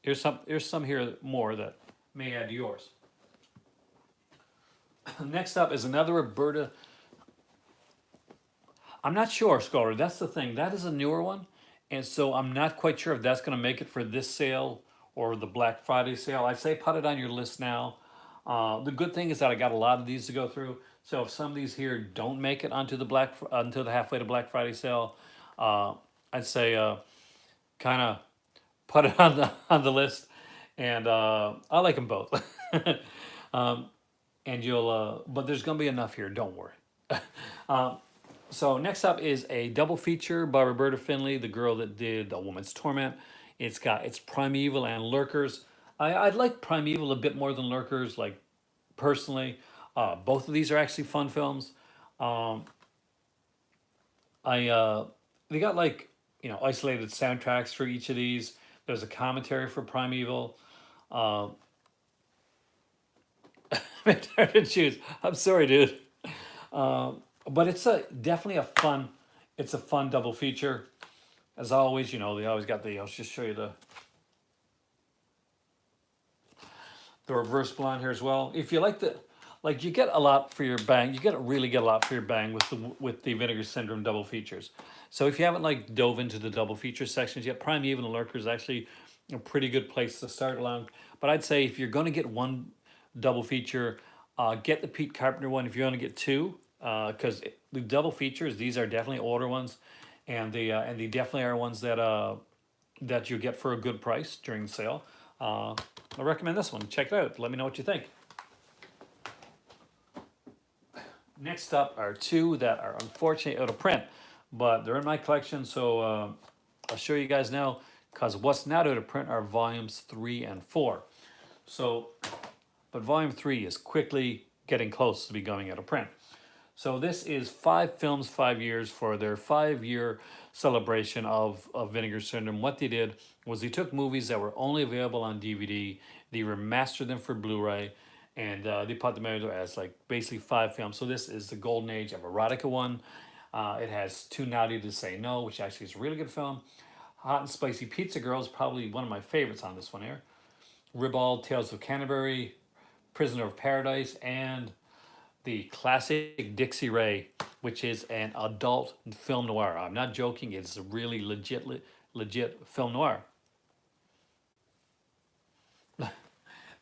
Speaker 1: there's some here more that may add to yours. Next up is another Roberta. I'm not sure, Scholar. That's the thing. That is a newer one. And so I'm not quite sure if that's going to make it for this sale or the Black Friday sale. I'd say put it on your list now. The good thing is that I got a lot of these to go through. So if some of these here don't make it onto the halfway to Black Friday sale, I'd say kind of put it on the list. And I like them both. And you'll but there's going to be enough here. Don't worry. So next up is a double feature by Roberta Findlay, the girl that did A Woman's Torment. It's Primeval and Lurkers. I'd like Primeval a bit more than Lurkers, like personally. Both of these are actually fun films. They got like isolated soundtracks for each of these. There's a commentary for Primeval. Hard to choose. I'm sorry, dude. But it's definitely a fun double feature. As always, they always got I'll just show you the reverse blonde here as well. If you like like you get a lot for your bang. You really get a lot for your bang with the Vinegar Syndrome double features. So if you haven't like dove into the double feature sections yet, Prime Even and Lurker is actually a pretty good place to start along. But I'd say if you're going to get one double feature, get the Pete Carpenter one. If you're going to get two, because the double features, these are definitely older ones, and they definitely are ones that you get for a good price during the sale. I recommend this one. Check it out. Let me know what you think. Next up are two that are unfortunately out of print, but they're in my collection, so I'll show you guys now. Because what's not out of print are volumes 3 and 4. So, but volume 3 is quickly getting close to be going out of print. So this is 5 films, 5 years for their 5-year celebration of Vinegar Syndrome. What they did was they took movies that were only available on DVD, they remastered them for Blu-ray, and they put them out as like basically 5 films. So this is the golden age of erotica one. It has Too Naughty to Say No, which actually is a really good film. Hot and Spicy Pizza Girl is probably one of my favorites on this one here. Ribald, Tales of Canterbury, Prisoner of Paradise, and the classic Dixie Ray, which is an adult film noir. I'm not joking; it's a really legit film noir.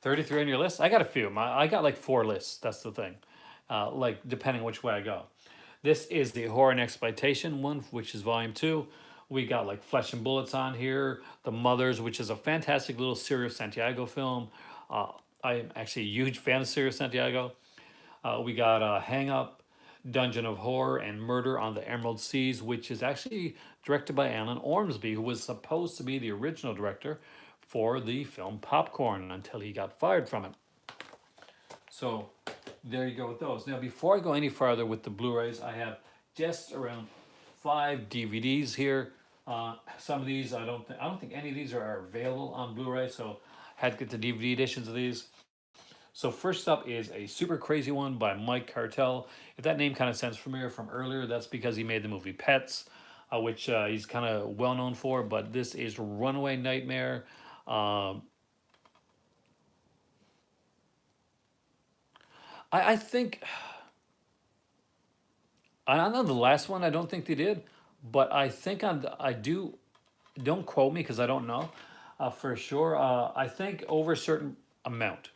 Speaker 1: 33 on your list? I got a few. I got like 4 lists. That's the thing. Like depending which way I go. This is the horror and exploitation one, which is volume 2. We got like Flesh and Bullets on here. The Mothers, which is a fantastic little Sirio Santiago film. I am actually a huge fan of Sirio Santiago. We got Hang Up, Dungeon of Horror, and Murder on the Emerald Seas, which is actually directed by Alan Ormsby, who was supposed to be the original director for the film Popcorn until he got fired from it. So there you go with those. Now, before I go any farther with the Blu-rays, I have just around 5 DVDs here. Some of these I don't think any of these are available on Blu-ray, so I had to get the DVD editions of these. So first up is a super crazy one by Mike Cartel. If that name kind of sounds familiar from earlier, that's because he made the movie Pets, which he's kind of well known for. But this is Runaway Nightmare. I think I don't know the last one. I don't think they did, but I think I do. Don't quote me because I don't know for sure. I think over a certain amount,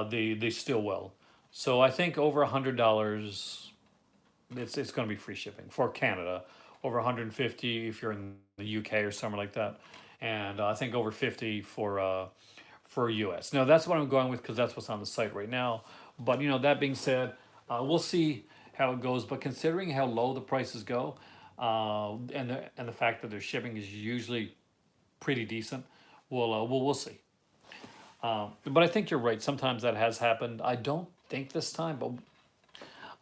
Speaker 1: they still will. So I think over $100, it's going to be free shipping for Canada. Over 150 if you're in the UK or somewhere like that, and I think over 50 for US. Now that's what I'm going with because that's what's on the site right now. But that being said, we'll see how it goes. But considering how low the prices go, and the fact that their shipping is usually pretty decent, we'll see. But I think you're right. Sometimes that has happened. I don't think this time, but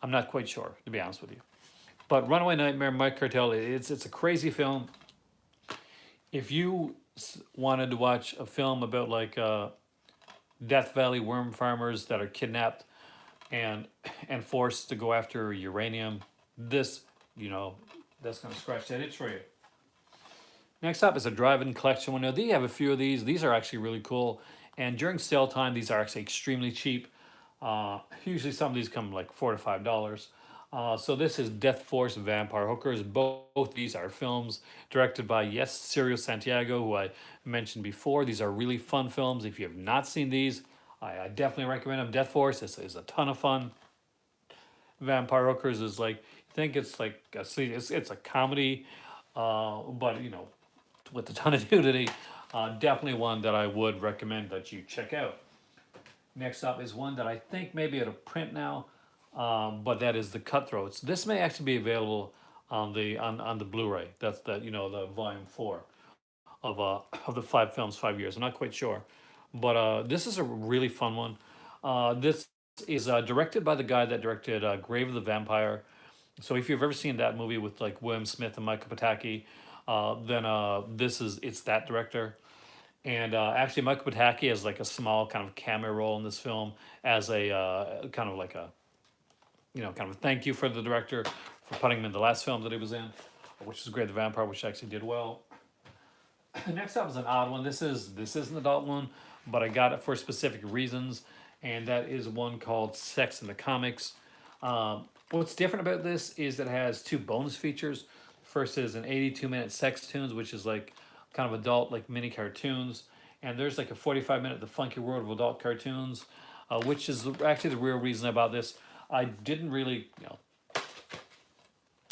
Speaker 1: I'm not quite sure to be honest with you. But Runaway Nightmare, Mike Cartel, it's a crazy film. If you wanted to watch a film about like Death Valley worm farmers that are kidnapped and forced to go after uranium, this that's going to scratch that itch for you. Next up is a drive-in collection one. Now they have a few of these. These are actually really cool, and during sale time, these are actually extremely cheap. Usually, some of these come like $4 to $5. So this is Death Force Vampire Hookers. Both these are films directed by, yes, Sirio Santiago, who I mentioned before. These are really fun films. If you have not seen these, I definitely recommend them. Death Force is a ton of fun. Vampire Hookers is like, I think it's like, it's a comedy, but with a ton of nudity. Definitely one that I would recommend that you check out. Next up is one that I think may be out of print now, but that is the Cutthroats. This may actually be available on the Blu-ray. That's the volume 4 of the 5 films, 5 years. I'm not quite sure, but this is a really fun one. This is directed by the guy that directed Grave of the Vampire. So if you've ever seen that movie with like William Smith and Michael Pataki, then it's that director. And actually, Michael Pataki has like a small kind of cameo role in this film as a kind of like a kind of a thank you for the director for putting him in the last film that he was in, which is Great the Vampire, which actually did well. Next up is an odd one. This is an adult one, but I got it for specific reasons, and that is one called Sex in the Comics. What's different about this is that it has two bonus features. First is an 82-minute sex tunes, which is like kind of adult, like mini cartoons. And there's like a 45-minute The Funky World of Adult Cartoons, which is actually the real reason about this. I didn't really,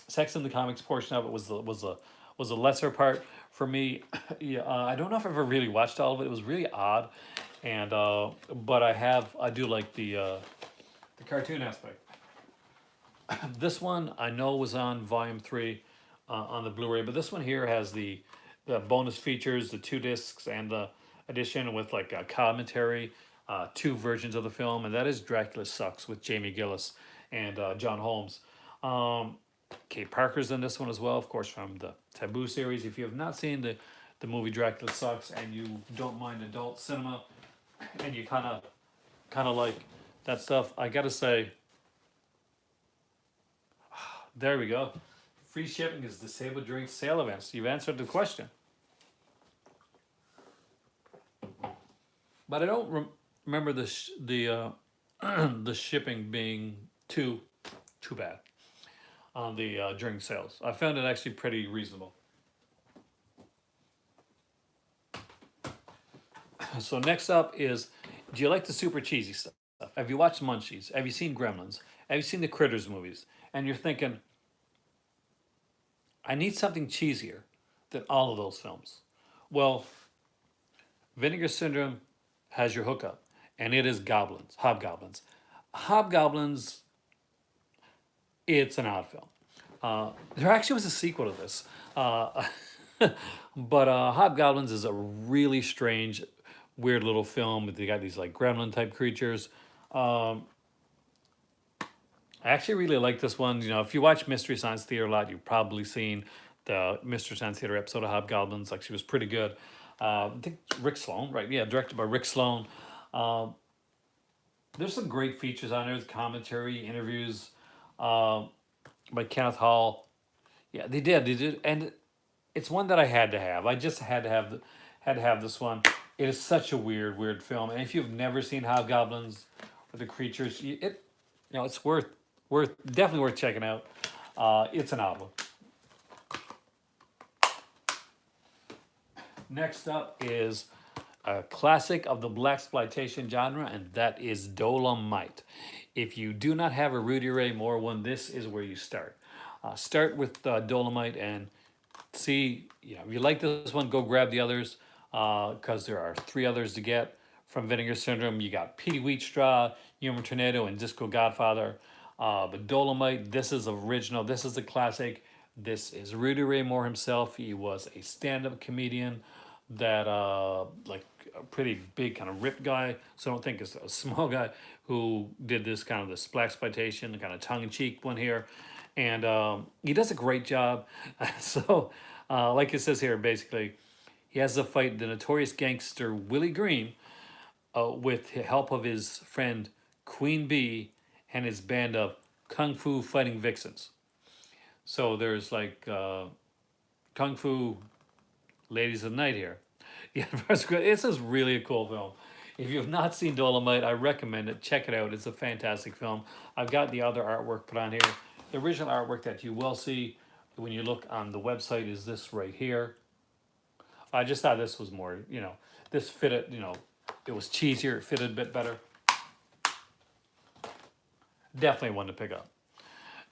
Speaker 1: Sex in the Comics portion of it was a lesser part for me. Yeah, I don't know if I ever really watched all of it. It was really odd, and but I do like the cartoon aspect. This one I know was on Volume 3 on the Blu-ray, but this one here has the bonus features, the two discs, and the edition with like a commentary, two versions of the film, and that is Dracula Sucks with Jamie Gillis and John Holmes. Kate Parker's in this one as well, of course, from the Taboo series. If you have not seen the movie Dracula Sucks and you don't mind adult cinema and you kind of like that stuff, I gotta say, there we go. Free shipping is disabled during sale events. You've answered the question. But I don't remember the the shipping being too bad on the during sales. I found it actually pretty reasonable. So next up is, do you like the super cheesy stuff? Have you watched Munchies? Have you seen Gremlins? Have you seen the Critters movies? And you're thinking, I need something cheesier than all of those films. Well, Vinegar Syndrome has your hookup, and it is Goblins, Hobgoblins. Hobgoblins, it's an odd film. There actually was a sequel to this, but Hobgoblins is a really strange, weird little film. They got these like gremlin type creatures. I actually really like this one. You know, if you watch Mystery Science Theater a lot, you've probably seen the Mystery Science Theater episode of Hobgoblins. Like, she was pretty good. I think Rick Sloan, right? Yeah, directed by Rick Sloan. Um, there's some great features on there, commentary, interviews by Kenneth Hall. Yeah, they did, and it's one that I had to have. I just had to have this one. It is such a weird film, and if you've never seen Hobgoblins or the creatures, it's worth definitely worth checking out. It's an odd one. Next up is a classic of the blaxploitation genre, and that is Dolomite. If you do not have a Rudy Ray Moore one, this is where you start. Start with Dolomite and see, if you like this one, go grab the others, because there are three others to get from Vinegar Syndrome. You got Petey Wheatstraw, Humor Tornado, and Disco Godfather. But Dolomite, this is original. This is a classic. This is Rudy Ray Moore himself. He was a stand-up comedian that, like a pretty big kind of ripped guy. So I don't think it's a small guy who did this kind of this blaxploitation, kind of tongue-in-cheek one here. And he does a great job. So, like it says here, basically, he has to fight the notorious gangster Willie Green with the help of his friend Queen Bee and his band of kung fu fighting vixens. So there's like kung fu ladies of the night here. Yeah, this is really a cool film. If you have not seen Dolomite, I recommend it. Check it out. It's a fantastic film. I've got the other artwork put on here. The original artwork that you will see when you look on the website is this right here. I just thought this was more, this fitted, it was cheesier, it fitted a bit better. Definitely one to pick up.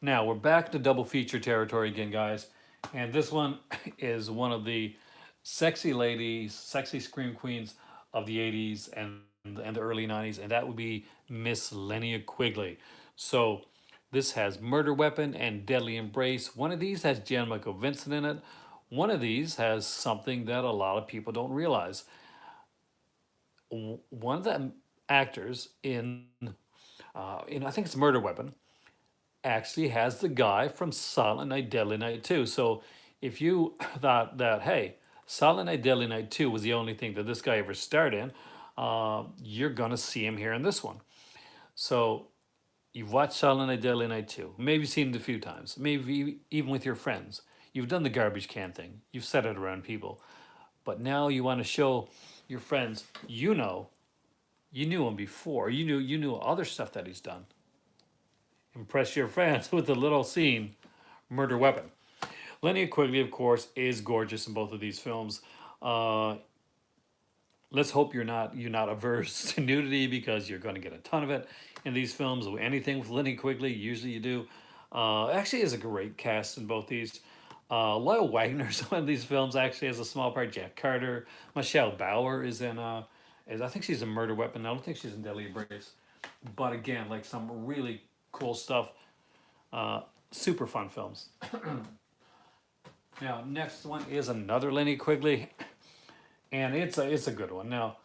Speaker 1: Now, we're back to double feature territory again, guys. And this one is one of the sexy ladies, sexy scream queens of the 80s and the early 90s, and that would be Miss Linnea Quigley. So this has Murder Weapon and Deadly Embrace. One of these has Jan Michael Vincent in it. One of these has something that a lot of people don't realize. One of the actors I think it's Murder Weapon, actually has the guy from Silent Night, Deadly Night 2. So if you thought that, hey, Silent Night, Deadly Night 2 was the only thing that this guy ever starred in, you're going to see him here in this one. So you've watched Silent Night, Deadly Night 2. Maybe you've seen it a few times. Maybe even with your friends. You've done the garbage can thing. You've said it around people. But now you want to show your friends, You knew him before. You knew other stuff that he's done. Impress your friends with the little scene, Murder Weapon. Linnea Quigley, of course, is gorgeous in both of these films. Uh, let's hope you're not averse to nudity because you're going to get a ton of it in these films. Anything with Linnea Quigley, usually you do. Actually, is a great cast in both these. Lyle Wagner's in these films actually has a small part. Jack Carter, Michelle Bauer is in. I think she's in Murder Weapon. I don't think she's in Deadly Embrace. But again, like some really cool stuff. Uh, Super fun films. Now, next one is another Linnea Quigley, and it's a good one. Now,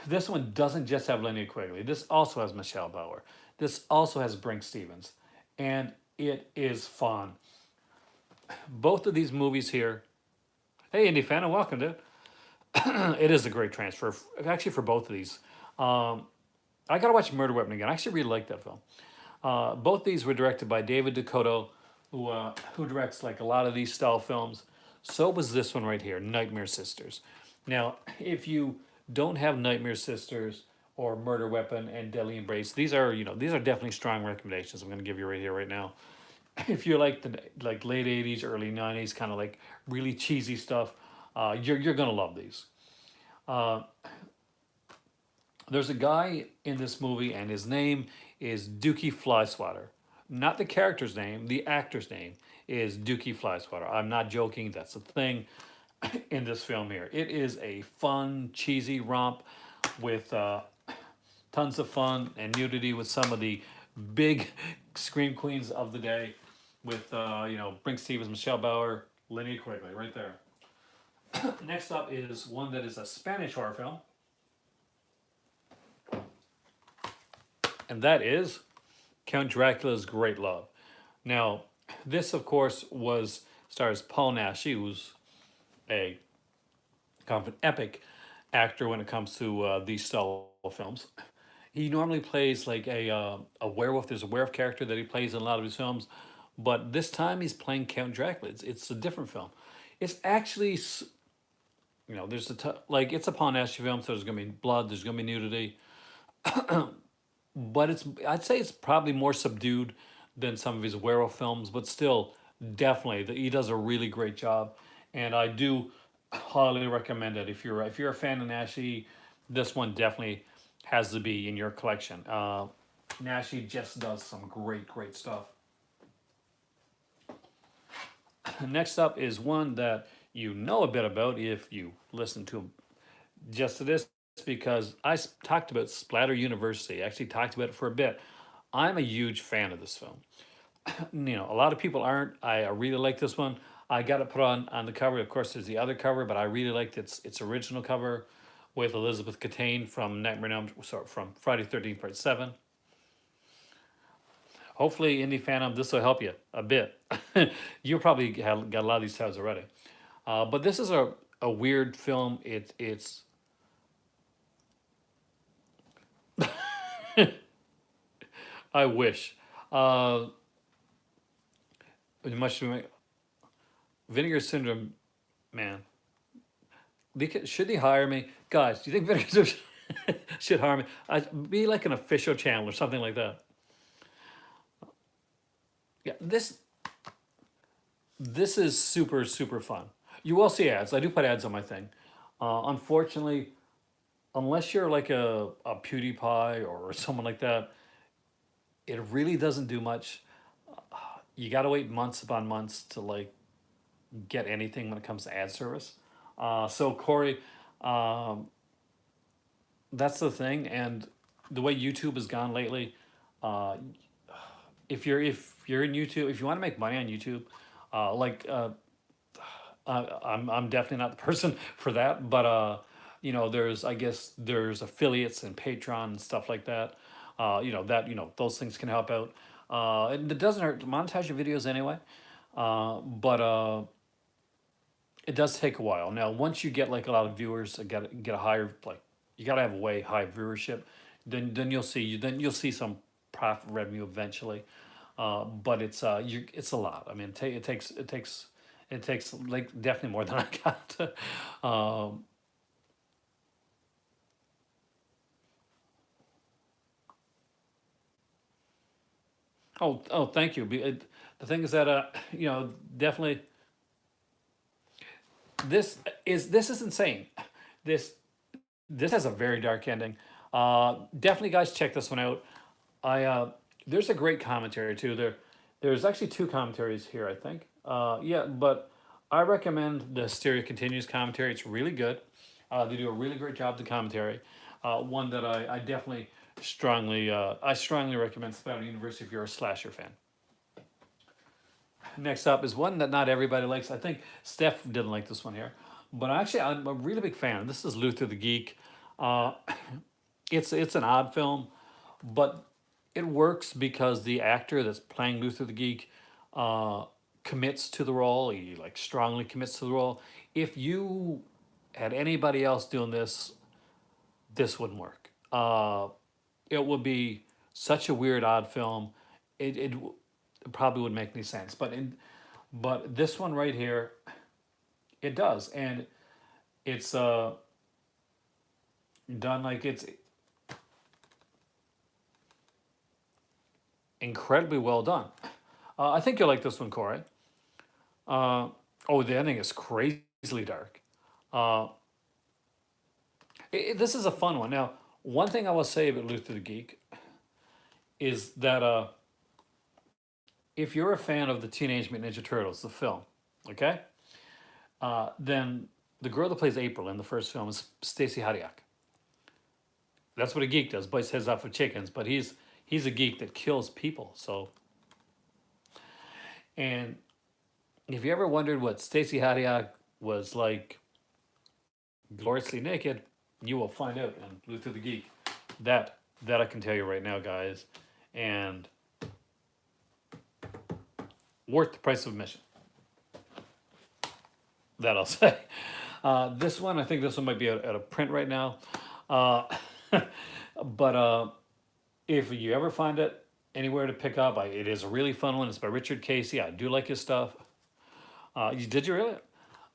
Speaker 1: this one doesn't just have Linnea Quigley. This also has Michelle Bauer. This also has Brink Stevens, and it is fun. Both of these movies here. Hey, Indie fan, and welcome, dude. It is a great transfer, actually, for both of these. Um, I gotta watch Murder Weapon again. I actually really like that film. Both these were directed by David Dakota, who directs like a lot of these style films. So was this one right here, Nightmare Sisters. Now, if you don't have Nightmare Sisters or Murder Weapon and Deadly Embrace, these are definitely strong recommendations. I'm going to give you right here, right now. If you like the like late '80s, early '90s, kind of like really cheesy stuff, you're gonna love these. Uh, there's a guy in this movie, and his name is Dookie Flyswatter. Not the character's name, the actor's name is Dookie Flyswatter. I'm not joking, that's a thing in this film here. It is a fun, cheesy romp with tons of fun and nudity with some of the big scream queens of the day with, Brink Stevens, Michelle Bauer, Linnea Quigley, right there. Next up is one that is a Spanish horror film, and that is Count Dracula's Great Love. Now, this, of course, stars Paul Nash, who's a kind of an epic actor when it comes to these style of films. He normally plays like a werewolf. There's a werewolf character that he plays in a lot of his films, but this time he's playing Count Dracula. It's a different film. It's actually, there's like it's a Paul Nash film, so there's gonna be blood, there's gonna be nudity, but I'd say it's probably more subdued than some of his werewolf films, but still, definitely, he does a really great job, and I do highly recommend it if you're a fan of Nashi. This one definitely has to be in your collection. Nashi just does some great stuff. Next up is one that you know a bit about if you listen to just to this, because talked about Splatter University. I actually talked about it for a bit. I'm a huge fan of this film. A lot of people aren't. I really like this one. I got it put on the cover. Of course, there's the other cover, but I really liked its original cover with Elizabeth Catane from from Friday 13th Part 7. Hopefully, Indie Phantom, this will help you a bit. You probably have got a lot of these tabs already. But this is a weird film. It's I wish. Uh, much Vinegar Syndrome, man. Should they hire me, guys? Do you think Vinegar Syndrome should hire me? I'd be like an official channel or something like that. Yeah, this is super fun. You will see ads. I do put ads on my thing. Unfortunately, unless you're like a PewDiePie or someone like that, it really doesn't do much. You got to wait months upon months to like get anything when it comes to ad service. So Corey, um, that's the thing, and the way YouTube has gone lately. Uh, if you're in YouTube, if you want to make money on YouTube, like I'm definitely not the person for that, but I guess there's affiliates and Patreon and stuff like that. Those things can help out. And it doesn't hurt to monetize your videos anyway. But it does take a while. Now, once you get like a lot of viewers, get a higher like you gotta have a way high viewership, then you'll see some profit revenue eventually. But it's a lot. I mean, it takes like definitely more than I got. um, Thank you. The thing is that definitely this is insane. This this has a very dark ending. Definitely, guys, check this one out. I There's a great commentary too. There's actually two commentaries here, I think. Yeah, but I recommend the Stereo Continues commentary. It's really good. They do a really great job of the commentary. One that I definitely strongly recommend Spider University if you're a slasher fan. Next up is one that not everybody likes. I think Steph didn't like this one here, but actually I'm a really big fan. This is Luther the Geek. Uh, it's an odd film, but it works because the actor that's playing Luther the Geek uh, commits to the role. He like strongly commits to the role. If you had anybody else doing this, this wouldn't work. It would be such a weird, odd film. It probably wouldn't make any sense. But this one right here, it does, and it's done like it's incredibly well done. I think you'll like this one, Corey. The ending is crazily dark. Uh, this is a fun one. Now, one thing I will say about Luther the Geek is that if you're a fan of the Teenage Mutant Ninja Turtles, the film, okay, then the girl that plays April in the first film is Stacy Hadiak. That's what a geek does, bites heads off of chickens. But he's a geek that kills people. So, and if you ever wondered what Stacy Hadiak was like gloriously naked, you will find out in Luther the Geek. That I can tell you right now, guys, and worth the price of admission. That I'll say. This one, I think this one might be at a print right now. Uh, but if you ever find it anywhere to pick up, it is a really fun one. It's by Richard Casey. I do like his stuff. Did you really?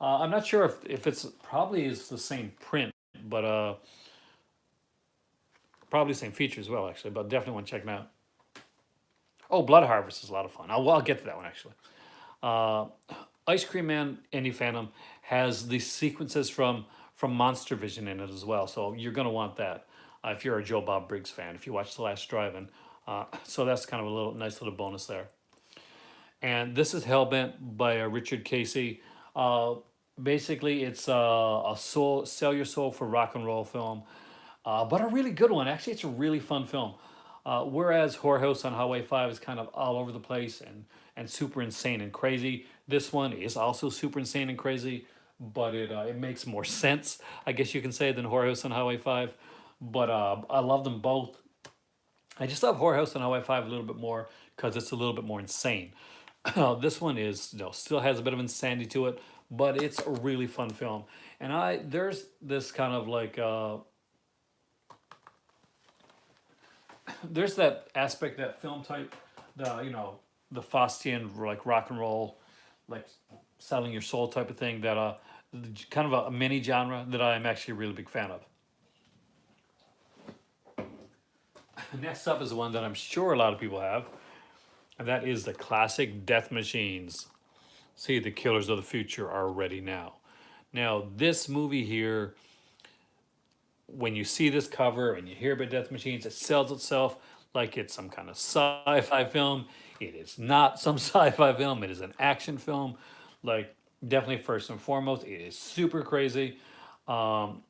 Speaker 1: I'm not sure if it's probably is the same print, but probably the same feature as well, actually. But definitely want to check them out. Oh, Blood Harvest is a lot of fun. I'll get to that one actually. Uh, Ice Cream Man Indie Phantom has the sequences from Monster Vision in it as well, so you're gonna want that if you're a Joe Bob Briggs fan. If you watch The Last Drive-In, so that's kind of a nice little bonus there. And this is Hellbent by Richard Casey. Uh, Basically, it's a soul, sell your soul for rock and roll film, but a really good one. Actually, it's a really fun film. Whereas Whorehouse on Highway 5 is kind of all over the place and super insane and crazy, this one is also super insane and crazy, but it makes more sense, I guess you can say, than Whorehouse on Highway 5. But I love them both. I just love Whorehouse on Highway 5 a little bit more because it's a little bit more insane. This one is, still has a bit of insanity to it, but it's a really fun film. And there's this kind of like there's that aspect, that film type, the Faustian like rock and roll, like selling your soul type of thing, that kind of a mini genre that I'm actually a really big fan of. Next up is the one that I'm sure a lot of people have, and that is the classic Death Machines. See, the killers of the future are ready now. Now, this movie here, when you see this cover and you hear about Death Machines, it sells itself like it's some kind of sci-fi film. It is not some sci-fi film. It is an action film. Like, definitely first and foremost, it is super crazy. Um,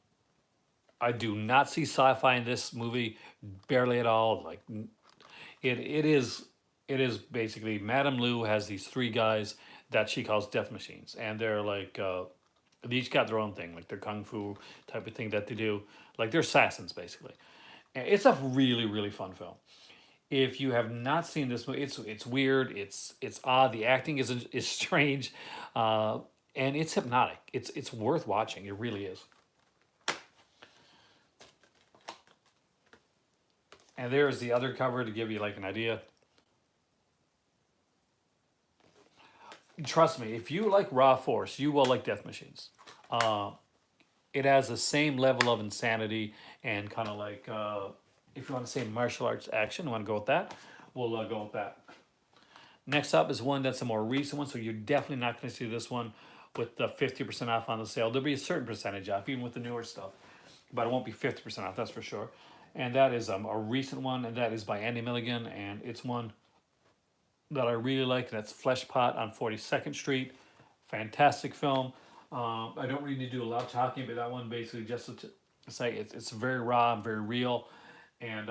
Speaker 1: I do not see sci-fi in this movie, barely at all. Like, it is basically Madame Lou has these three guys that she calls Death Machines, and they're like they each got their own thing, like their kung fu type of thing that they do. Like they're assassins basically. And it's a really really fun film. If you have not seen this movie, it's weird, it's odd. The acting is strange, uh, and it's hypnotic. It's worth watching. It really is. And there's the other cover to give you like an idea. Trust me, if you like Raw Force, you will like Death Machines. Uh, it has the same level of insanity and kind of like, if you want to say martial arts action, want to go with that, we'll go with that. Next up is one that's a more recent one, so you're definitely not going to see this one with the 50% off on the sale. There'll be a certain percentage off, even with the newer stuff, but it won't be 50% off, that's for sure. And that is a recent one, and that is by Andy Milligan, and it's one that I really like. That's Flesh Pot on 42nd Street. Fantastic film. I don't really need to do a lot of talking about that one. Basically, just to say it's very raw, very real, and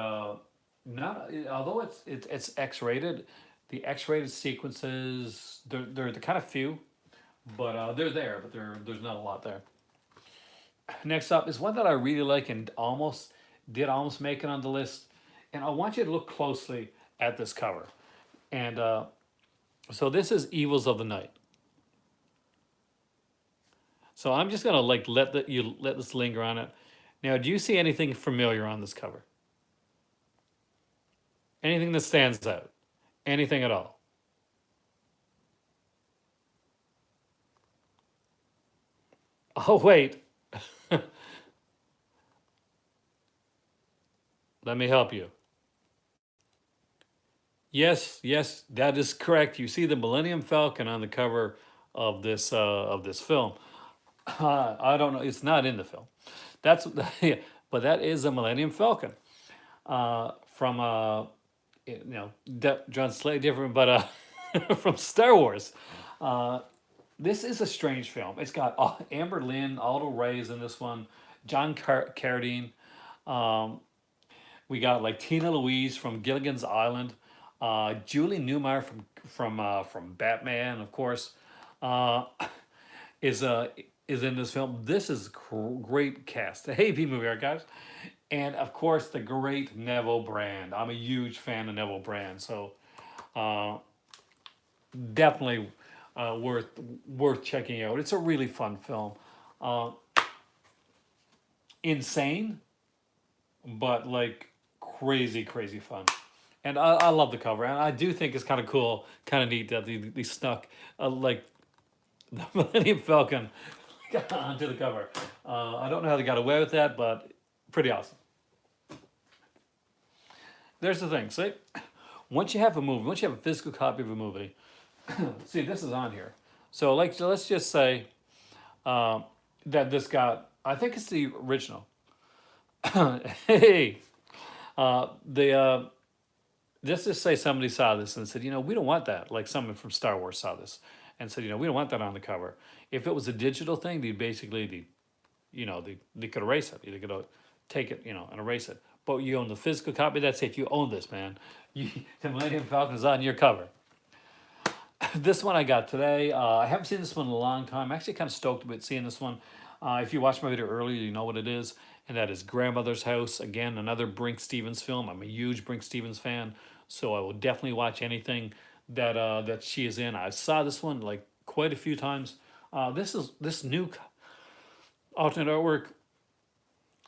Speaker 1: not although it's X-rated. The X-rated sequences they're kind of few, but they're there. But there's not a lot there. Next up is one that I really like and almost make it on the list. And I want you to look closely at this cover. And so this is Evils of the Night. So I'm just gonna like let this linger on it. Now, do you see anything familiar on this cover? Anything that stands out? Anything at all? Oh wait, let me help you. Yes, yes, that is correct. You see the Millennium Falcon on the cover of this film. I don't know. It's not in the film. That's yeah, but that is a Millennium Falcon from John slightly different, but from Star Wars. This is a strange film. It's got Amber Lynn, Aldo Reyes in this one, John Carradine. We got like Tina Louise from Gilligan's Island, Julie Newmar from Batman, of course, uh, is uh, is in this film. This is great cast. Hey, B movie archives, and of course the great Neville Brand. I'm a huge fan of Neville Brand, so uh, definitely worth checking out. It's a really fun film. Uh, Insane, but like crazy fun. And I love the cover, and I do think it's kind of cool, kind of neat that they snuck like the Millennium Falcon onto the cover. I don't know how they got away with that, but pretty awesome. There's the thing. See, once you have a movie, once you have a physical copy of a movie, see this is on here. So let's just say that this got. I think it's the original. Hey, the let's just say somebody saw this and said, we don't want that. Like someone from Star Wars saw this and said, we don't want that on the cover. If it was a digital thing, they could erase it. They could take it, and erase it. But you own the physical copy. That's it. You own this, man. The Millennium Falcon is on your cover. This one I got today. I haven't seen this one in a long time. I'm actually kind of stoked about seeing this one. If you watched my video earlier, you know what it is, and that is Grandmother's House. Again, another Brink Stevens film. I'm a huge Brink Stevens fan, so I will definitely watch anything that she is in. I saw this one like quite a few times. This new alternate artwork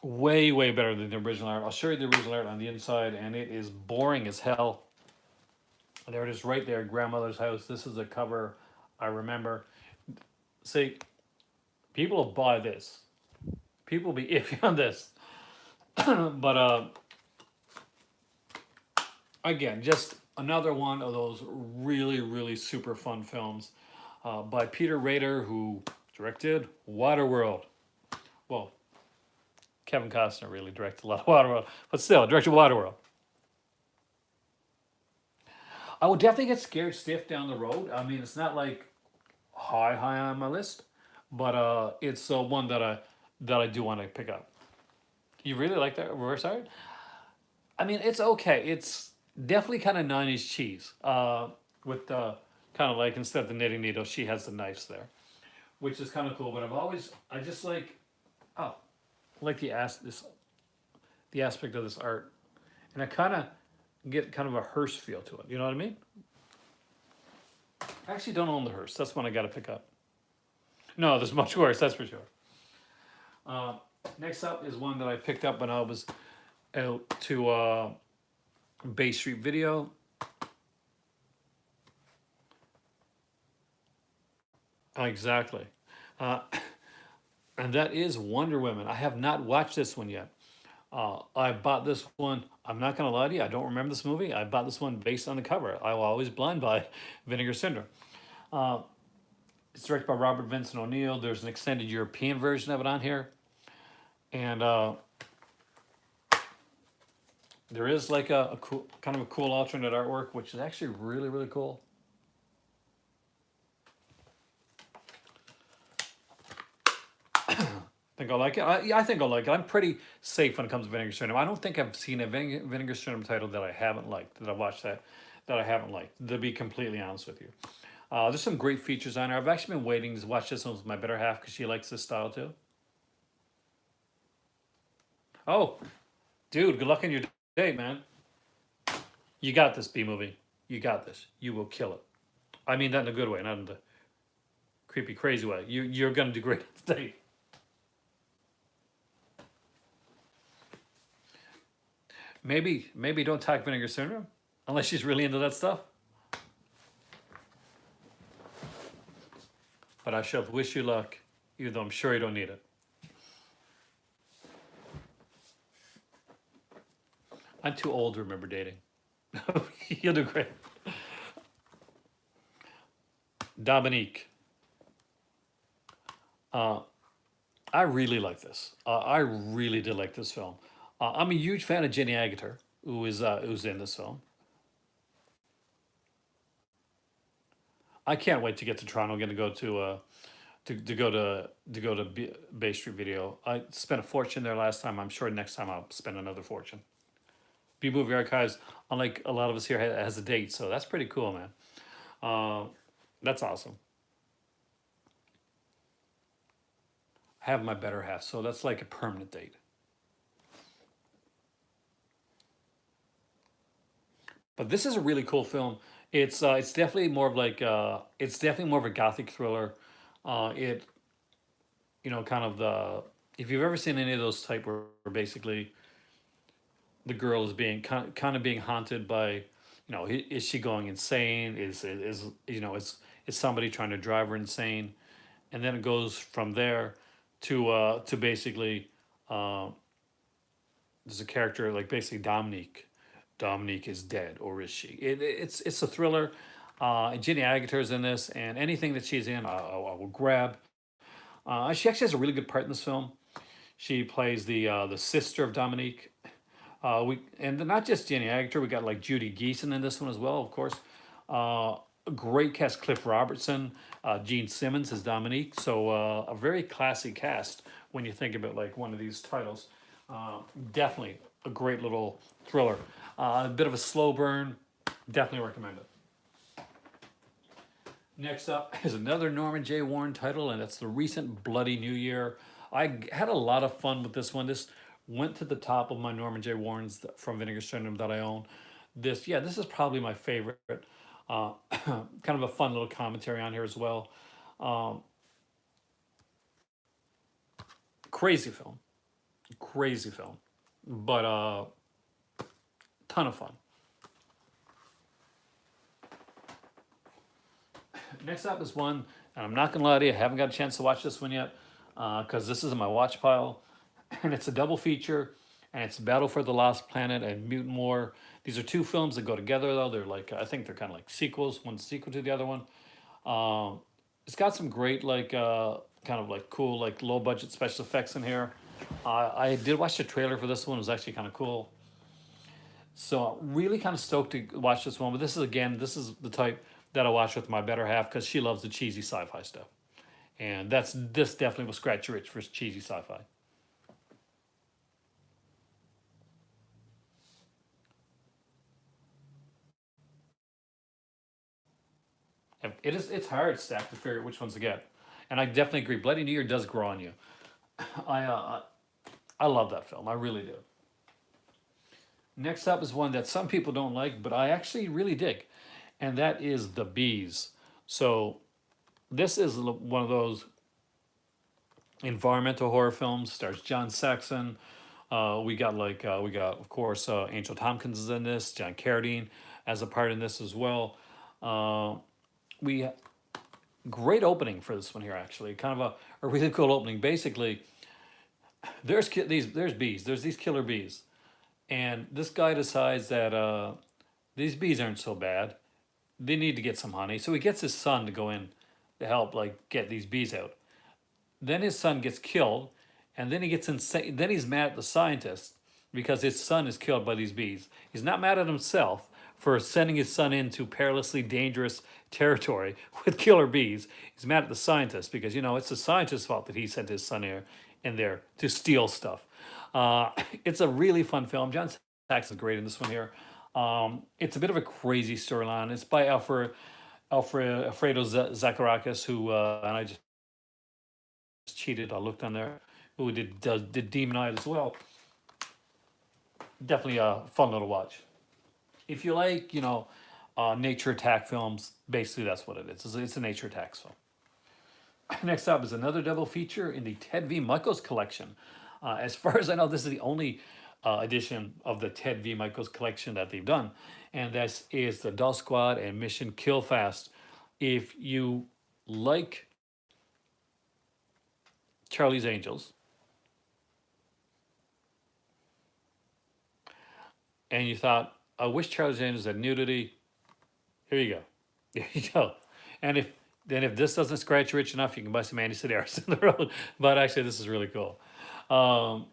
Speaker 1: way better than the original art. I'll show you the original art on the inside, and it is boring as hell. There it is right there, Grandmother's House. This is a cover I remember. See, people will buy this. People will be iffy on this. But again, just another one of those really super fun films by Peter Rader, who directed Waterworld. Well, Kevin Costner really directed a lot of Waterworld, but still, directed Waterworld. I would definitely get scared stiff down the road. I mean, it's not like high on my list, but it's one that I do want to pick up. You really like that reverse art? I mean, it's okay. It's definitely kind of 90s cheese. With kind of like instead of the knitting needle, she has the knives there, which is kind of cool. But I just like, oh, I like the aspect of this art, and I kind of get kind of a hearse feel to it. You know what I mean? I actually don't own the hearse. That's one I got to pick up. No, there's much worse. That's for sure. Next up is one that I picked up when I was out to Bay Street Video. Exactly. And that is Wonder Woman. I have not watched this one yet. I bought this one. I'm not gonna lie to you. I don't remember this movie. I bought this one based on the cover. I will always blind buy Vinegar Syndrome. Uh, it's directed by Robert Vincent O'Neill. There's an extended European version of it on here, and there is like a cool, kind of a cool alternate artwork, which is actually really really cool. I think I like it. Yeah, I think I like it. I'm pretty safe when it comes to Vinegar Syndrome. I don't think I've seen a Vinegar Syndrome title that I haven't liked, that I've watched that I haven't liked, to be completely honest with you. There's some great features on there. I've actually been waiting to watch this one with my better half because she likes this style too. Oh, dude, good luck on your date, man. You got this, B movie. You got this. You will kill it. I mean that in a good way, not in the creepy, crazy way. You're gonna do great on the date. Maybe don't talk Vinegar Syndrome unless she's really into that stuff. But I shall wish you luck, even though I'm sure you don't need it. I'm too old to remember dating. You'll do great. Dominique. Uh, I really like this. I really did like this film. I'm a huge fan of Jenny Agutter, who's in this film. I can't wait to get to Toronto. I'm going to go to Bay Street Video. I spent a fortune there last time. I'm sure next time I'll spend another fortune. B Movie Archives, unlike a lot of us here, has a date, so that's pretty cool, man. Uh, that's awesome. I have my better half, so that's like a permanent date. But this is a really cool film. It's definitely more of like it's definitely more of a gothic thriller. It kind of the if you've ever seen any of those type where basically the girl is being kind of being haunted by, is she going insane? Is somebody trying to drive her insane? And then it goes from there to basically uh, there's a character like basically Dominique. Dominique is dead, or is she? It's a thriller. Jenny Agutter is in this, and anything that she's in, I will grab. She actually has a really good part in this film. She plays the sister of Dominique. Not just Jenny Agutter, we got like Judy Geeson in this one as well, of course. A great cast: Cliff Robertson, Gene Simmons as Dominique. So a very classy cast when you think about like one of these titles. Definitely a great little thriller. A bit of a slow burn. Definitely recommend it. Next up is another Norman J. Warren title, and that's the recent Bloody New Year. I had a lot of fun with this one. This went to the top of my Norman J. Warrens from Vinegar Syndrome that I own. This is probably my favorite. Kind of a fun little commentary on here as well. Um, Crazy film, crazy film, but ton of fun. Next up is one, and I'm not gonna lie to you, I haven't got a chance to watch this one yet because this is in my watch pile, and it's a double feature, and it's Battle for the Lost Planet and Mutant War. These are two films that go together though. They're like I think they're kind of like sequels. One's sequel to the other one. Um, it's got some great like kind of like cool like low budget special effects in here. I did watch the trailer for this one. It was actually kind of cool. So really kind of stoked to watch this one. But this is the type that I watch with my better half because she loves the cheesy sci-fi stuff, and this definitely will scratch your itch for cheesy sci-fi. It's hard stack to figure out which ones to get, and I definitely agree. Bloody New Year does grow on you. I love that film. I really do. Next up is one that some people don't like, but I actually really dig, and that is The Bees. So this is one of those environmental horror films. Stars John Saxon. We got of course Angel Tompkins is in this. John Carradine as a part in this as well. Uh, we Great opening for this one here actually. Kind of a really cool opening. Basically, there's bees. There's these killer bees, and this guy decides that these bees aren't so bad. They need to get some honey, so he gets his son to go in to help like get these bees out. Then his son gets killed, and then he gets insane. Then he's mad at the scientist because his son is killed by these bees. He's not mad at himself for sending his son into perilously dangerous territory with killer bees. He's mad at the scientist because it's the scientist's fault that he sent his son in there to steal stuff. Uh, it's a really fun film. John Saxon's great in this one here. It's a bit of a crazy storyline. It's by Alfredo Zakarakis, who and I just cheated. I looked on there. Who did Demon Eye as well. Definitely a fun little watch. If you like, nature attack films, basically that's what it is. It's a nature attacks film. Next up is another double feature in the Ted V. Michaels collection. As far as I know, this is the only edition of the Ted V. Michaels collection that they've done, and this is the Doll Squad and Mission Kill Fast. If you like Charlie's Angels, and you thought, I wish Charlie's Angels had nudity, here you go. There you go. And if this doesn't scratch you rich enough, you can buy some Andy Sedaris in the road. But actually, this is really cool. Um,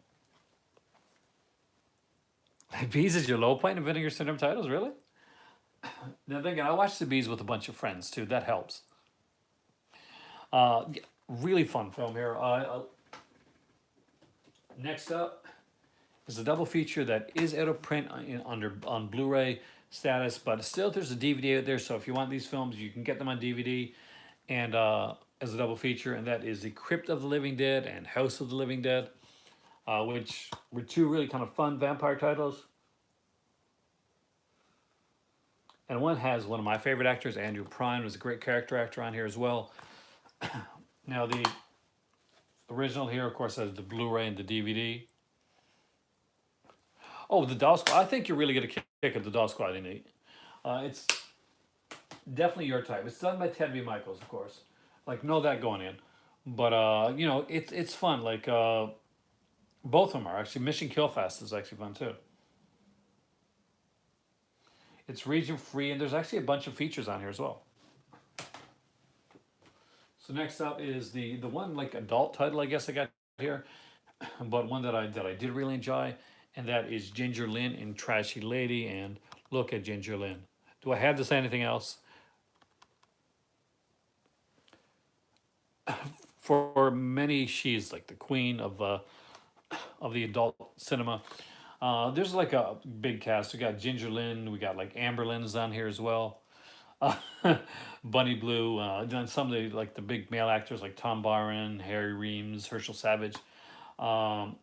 Speaker 1: Bees is your low point in Vinegar Syndrome titles, really? Now, then again, I watched the Bees with a bunch of friends too. That helps. Yeah, really fun film here. Next up is a double feature that is out of print on Blu-ray status, but still there's a DVD out there. So if you want these films, you can get them on DVD and as a double feature, and that is The Crypt of the Living Dead and House of the Living Dead, which were two really kind of fun vampire titles. And one has one of my favorite actors, Andrew Prine, was a great character actor on here as well. Now the original here, of course, has the Blu-ray and the DVD. Oh, the Doll Squad. I think you're really going to kick at the Doll Squad in it. It's definitely your type. It's done by Ted V. Michaels, of course. Like, know that going in. But, it's fun. Like, both of them are. Actually, Mission Kill Fast is actually fun, too. It's region free, and there's actually a bunch of features on here as well. So next up is the one, like, adult title, I guess I got here. But one that I did really enjoy, and that is Ginger Lynn in Trashy Lady. And look at Ginger Lynn. Do I have to say anything else? For many, she's like the queen of the adult cinema. There's like a big cast. We got Ginger Lynn. We got like Amber Lynn's on here as well. Uh, Bunny Blue. Then some of the big male actors like Tom Barron, Harry Reams, Herschel Savage. Um,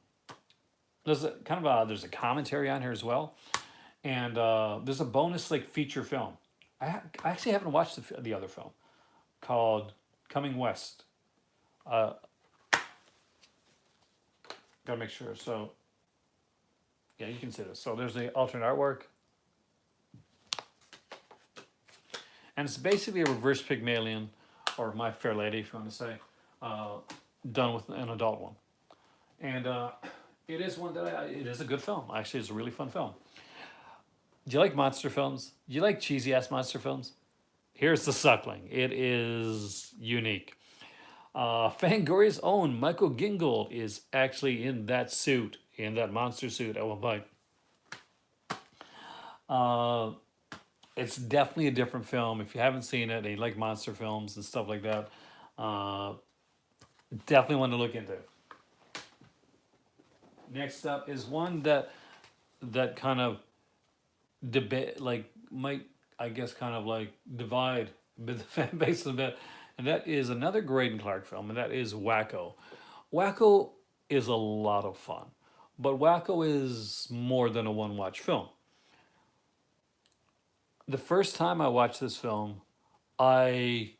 Speaker 1: there's a commentary on here as well, and there's a bonus like feature film. I actually haven't watched the other film called Coming West. Uh, Gotta make sure. So yeah, you can see this. So there's the alternate artwork, and it's basically a reverse Pygmalion, or My Fair Lady, if you want to say, done with an adult one, and it is one that it is a good film. Actually, it's a really fun film. Do you like monster films? Do you like cheesy ass monster films? Here's The Suckling. It is unique. Fangoria's own Michael Gingold is actually in that suit, in that monster suit at one point. Uh, it's definitely a different film. If you haven't seen it and you like monster films and stuff like that, uh, definitely one to look into. Next up is one that kind of debate, like might I guess kind of like divide the fan base a bit, and that is another Graydon Clark film, and that is Wacko. Wacko is a lot of fun, but Wacko is more than a one-watch film. The first time I watched this film, I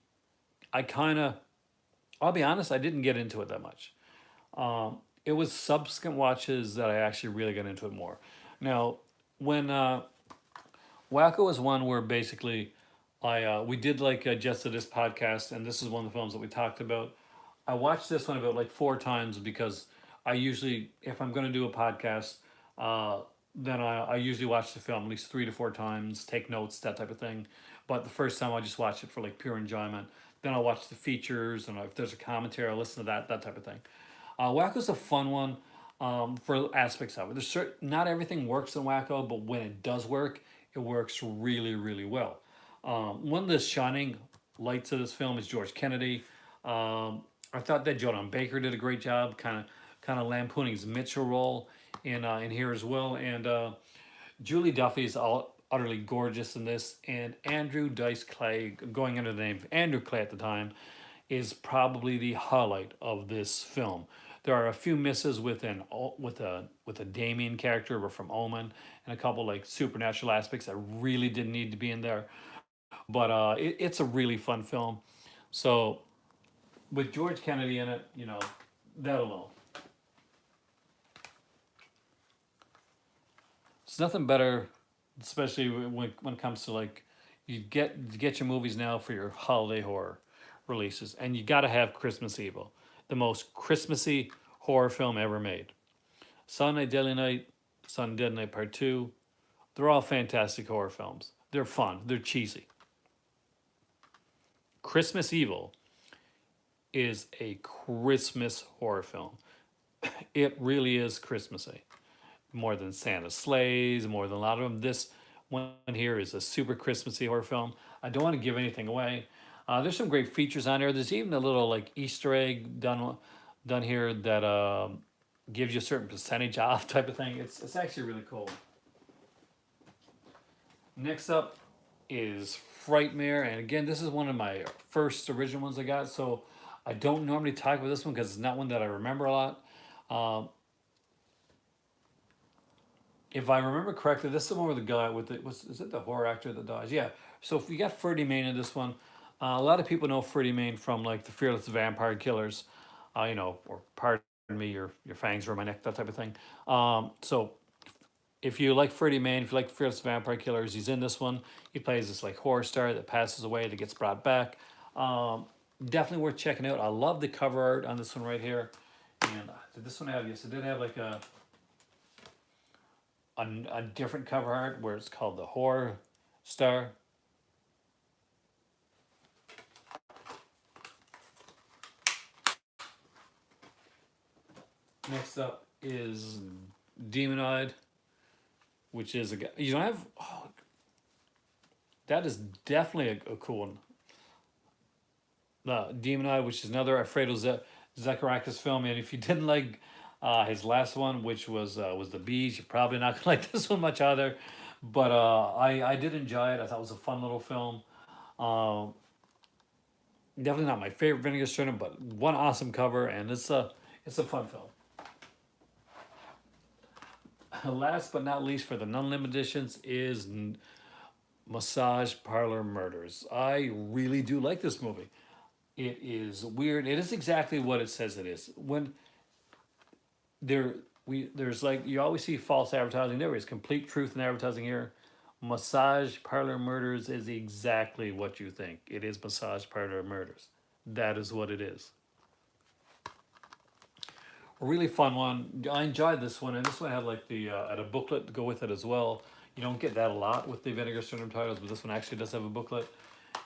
Speaker 1: I kind of, I'll be honest, I didn't get into it that much. It was subsequent watches that I actually really got into it more. Now, when Wacko was one where basically we did like just to this podcast, and this is one of the films that we talked about. I watched this one about like four times because I usually, if I'm going to do a podcast, uh, then I usually watch the film at least 3 to 4 times, take notes, that type of thing. But the first time I just watch it for like pure enjoyment. Then I'll watch the features, and if there's a commentary, I'll listen to that type of thing. Wacko's a fun one for aspects of it. Not everything works in Wacko, but when it does work, it works really, really well. One of the shining lights of this film is George Kennedy. I thought that Jordan Baker did a great job, kind of lampooning his Mitchell role in here as well. And Julie Duffy is all utterly gorgeous in this, and Andrew Dice Clay, going under the name of Andrew Clay at the time, is probably the highlight of this film. There are a few misses with a Damien character from Omen, and a couple like supernatural aspects that really didn't need to be in there. But it's a really fun film. So with George Kennedy in it, that alone, it's nothing better, especially when it comes to like you get your movies now for your holiday horror releases, and you got to have Christmas Evil, the most Christmassy horror film ever made. Sunday Deadly Night, Sunday Deadly Night Part Two, they're all fantastic horror films. They're fun. They're cheesy. Christmas Evil is a Christmas horror film. It really is Christmassy. More than Santa Sleighs, more than a lot of them. This one here is a super Christmassy horror film. I don't want to give anything away. There's some great features on there. There's even a little like Easter egg done here that gives you a certain percentage off type of thing. It's actually really cool. Next up is Frightmare, and again, this is one of my first original ones I got. So I don't normally talk about this one because it's not one that I remember a lot. Um, if I remember correctly, this is the one with the guy with the is it the horror actor that dies? Yeah. So if we got Freddie Main in this one, a lot of people know Freddie Main from like the Fearless Vampire Killers, or pardon me, your fangs were in my neck, that type of thing. So if you like Freddie Main, if you like Fearless Vampire Killers, he's in this one. He plays this like horror star that passes away, that gets brought back. Um, Definitely worth checking out. I love the cover art on this one right here. And did this one have, yes, it did have like a different cover art where it's called the horror star. Next up is Demonoid, which is a guy. You don't have. Oh, that is definitely a cool one. Demonoid, which is another Alfredo Zekarakis film, and if you didn't like his last one, which was The Bees, you're probably not gonna like this one much either. But I did enjoy it. I thought it was a fun little film. Uh, Definitely not my favorite Vinegar Straight, but one awesome cover, and it's a fun film. Last but not least for the non-limited editions is Massage Parlor Murders. I really do like this movie. It is weird. It is exactly what it says it is. When there there's like you always see false advertising. There is complete truth in advertising here. Massage Parlor Murders is exactly what you think. It is Massage Parlor Murders. That is what it is. A really fun one. I enjoyed this one, and this one had like the had a booklet to go with it as well. You don't get that a lot with the Vinegar Syndrome titles, but this one actually does have a booklet,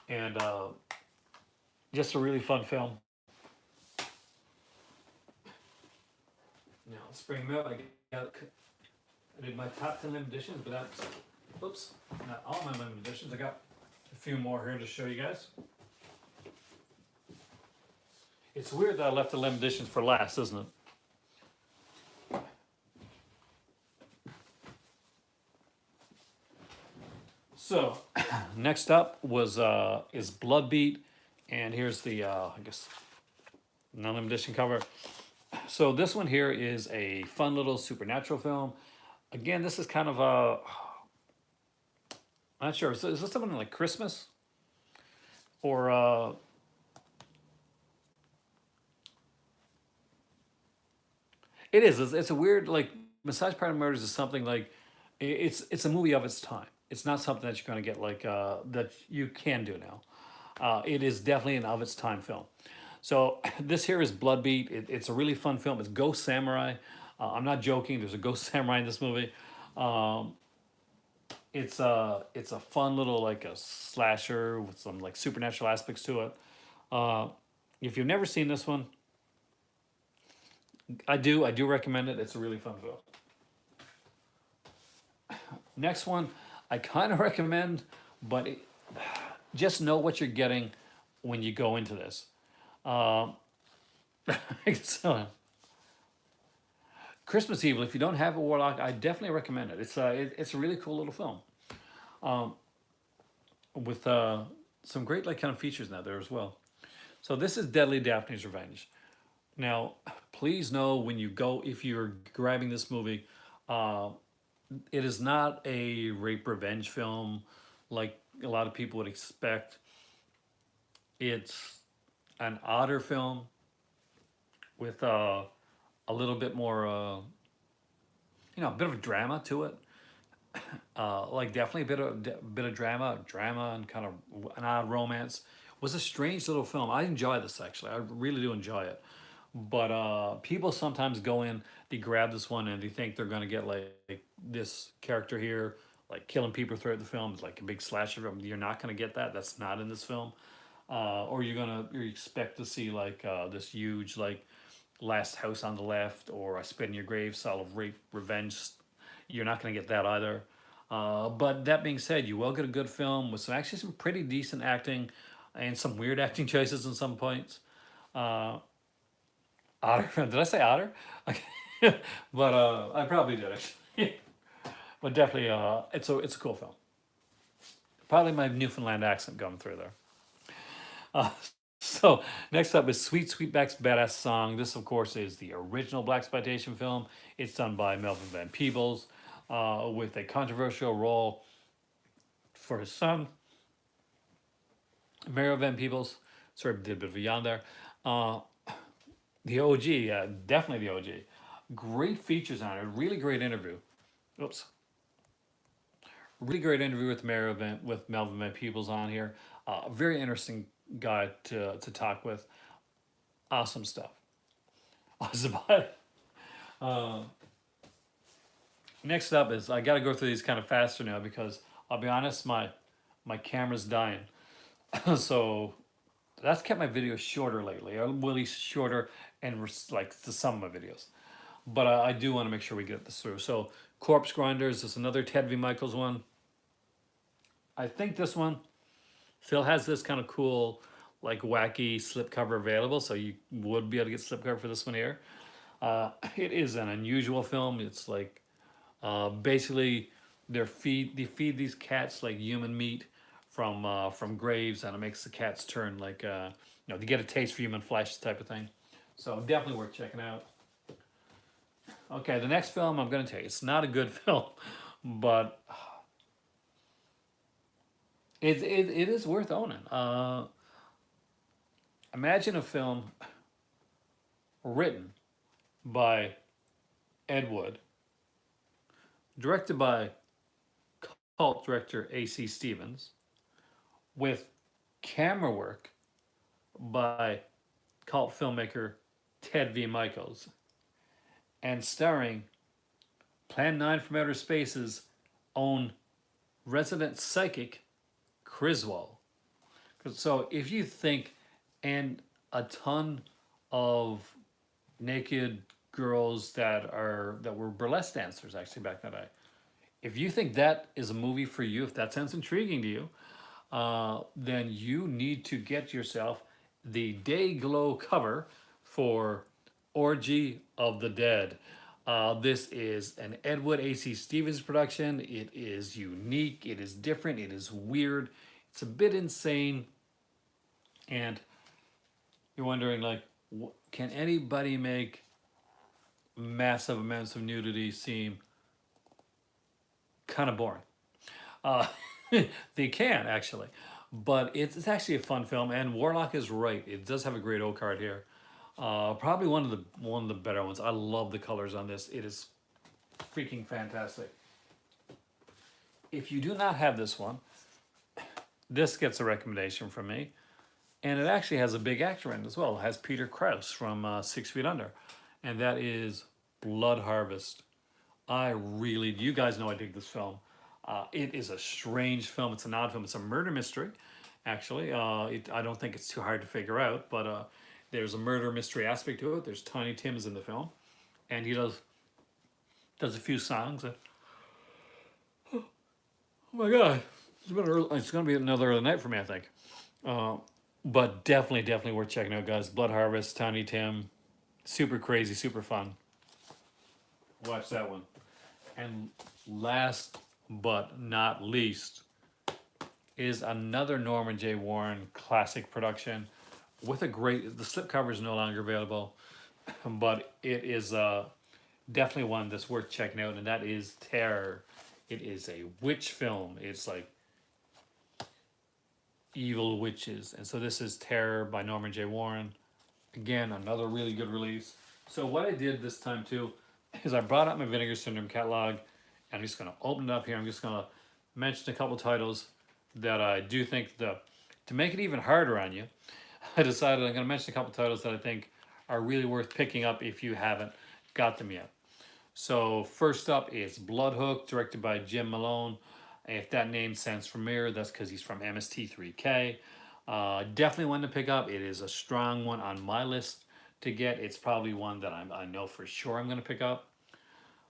Speaker 1: and just a really fun film. Now let's bring them up. I did my top 10 limited editions, but that's oops, not all my limited editions. I got a few more here to show you guys. It's weird that I left the limited editions for last, isn't it? So, next up was is Bloodbeat, and here's the I guess non-limited edition cover. So this one here is a fun little supernatural film. Again, this is kind of a I'm not sure. Is this something like Christmas or it is. It's a weird like Massage Party Murders is something like it's a movie of its time. It's not something that you're going to get like that you can do now. It is definitely an of its time film. So this here is Bloodbeat. It's a really fun film. It's Ghost Samurai. I'm not joking. There's a Ghost Samurai in this movie. Um, it's a fun little like a slasher with some like supernatural aspects to it. Uh, if you've never seen this one, I do recommend it. It's a really fun film. Next one, I kind of recommend, but just know what you're getting when you go into this. Um, so, Christmas Evil. If you don't have a Warlock, I definitely recommend it. It's a really cool little film um, with some great like kind of features in there as well. So this is Deadly Daphne's Revenge. Now, please know when you go, if you're grabbing this movie, uh, it is not a rape revenge film like a lot of people would expect. It's an odder film with a little bit more, a bit of a drama to it. Like definitely a bit of drama, and kind of an odd romance. It was a strange little film. I enjoy this actually. I really do enjoy it. But people sometimes go in, they grab this one, and they think they're gonna get like this character here, like killing people throughout the film. It's like a big slasher film. You're not gonna get that. That's not in this film. Or you expect to see like this huge like Last House on the Left or I Spit in Your Grave style of rape revenge. You're not gonna get that either. But that being said, you will get a good film with some pretty decent acting and some weird acting choices in some points. Uh, Otter. Did I say otter? Okay. But I probably did actually. But definitely, it's a cool film. Probably my Newfoundland accent going through there. Uh, so next up is Sweet Sweetback's Badass Song. This, of course, is the original blaxploitation film. It's done by Melvin Van Peebles, with a controversial role for his son, Mario Van Peebles. Sorry, did a bit of a yawn there. Uh, the OG, yeah, definitely the OG. Great features on it. Really great interview. Oops. Really great interview with with Melvin Van Peebles on here. Very interesting guy to talk with. Awesome stuff. Awesome. uh, Next up is I got to go through these kind of faster now because I'll be honest, my camera's dying. So that's kept my videos shorter lately, or really shorter and like to some of my videos. But I do want to make sure we get this through. So Corpse Grinders is another Ted V. Michaels one. I think this one still has this kind of cool, like wacky slipcover available, so you would be able to get slipcover for this one here. It is an unusual film. It's like basically they feed these cats like human meat from graves, and it makes the cats turn like they get a taste for human flesh type of thing. So definitely worth checking out. Okay, the next film I'm going to tell you, it's not a good film, but it is worth owning. Imagine a film written by Ed Wood, directed by cult director A.C. Stevens, with camera work by cult filmmaker Ted V. Michaels, and starring Plan 9 from Outer Space's own resident psychic Criswell. So if you think, and a ton of naked girls that were burlesque dancers actually back in the day. If you think that is a movie for you, if that sounds intriguing to you, then you need to get yourself the Day Glow cover for Orgy of the Dead. This is an Ed Wood A.C. Stevens production. It is unique, it is different, it is weird, it's a bit insane, and you're wondering, like, can anybody make massive amounts of nudity seem kind of boring? Uh, they can actually, but it's actually a fun film. And Warlock is right; it does have a great O card here. Probably one of the better ones. I love the colors on this. It is freaking fantastic. If you do not have this one, this gets a recommendation from me. and it actually has a big actor in it as well. It has Peter Krause from 6 Feet Under, and that is Blood Harvest. I really, you guys know I dig this film. It is a strange film. It's an odd film. It's a murder mystery, actually. I don't think it's too hard to figure out, but there's a murder mystery aspect to it. There's Tiny Tim's in the film, and he does a few songs. Oh my God, it's gonna be another early night for me, I think. Uh, but definitely worth checking out, guys. Blood Harvest, Tiny Tim, super crazy, super fun. Watch that one. And last but not least is another Norman J. Warren classic production with a great. The slipcover is no longer available, but it is definitely one that's worth checking out, and that is Terror. It is a witch film. It's like evil witches, and so this is Terror by Norman J. Warren. Again, another really good release. So what I did this time too is I brought up my Vinegar Syndrome catalog, and I'm just going to open it up here. I'm just going to mention a couple titles that I do think to make it even harder on you. I decided I'm going to mention a couple titles that I think are really worth picking up if you haven't got them yet. So first up is Bloodhook, directed by Jim Malone. If that name sounds familiar, that's because he's from MST3K. Definitely one to pick up. It is a strong one on my list to get. It's probably one that I know for sure I'm going to pick up.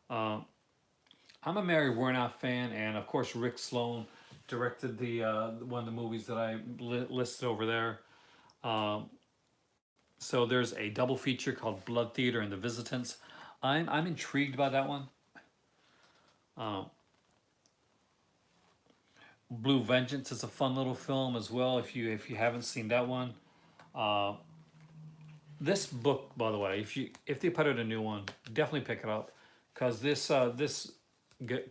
Speaker 1: I'm a Mary Wernoff fan, and of course Rick Sloan directed the one of the movies that I listed over there. So there's a double feature called Blood Theater and The Visitants. I'm intrigued by that one. Blue Vengeance is a fun little film as well. If you haven't seen that one, this book, by the way, if they put out a new one, definitely pick it up, because this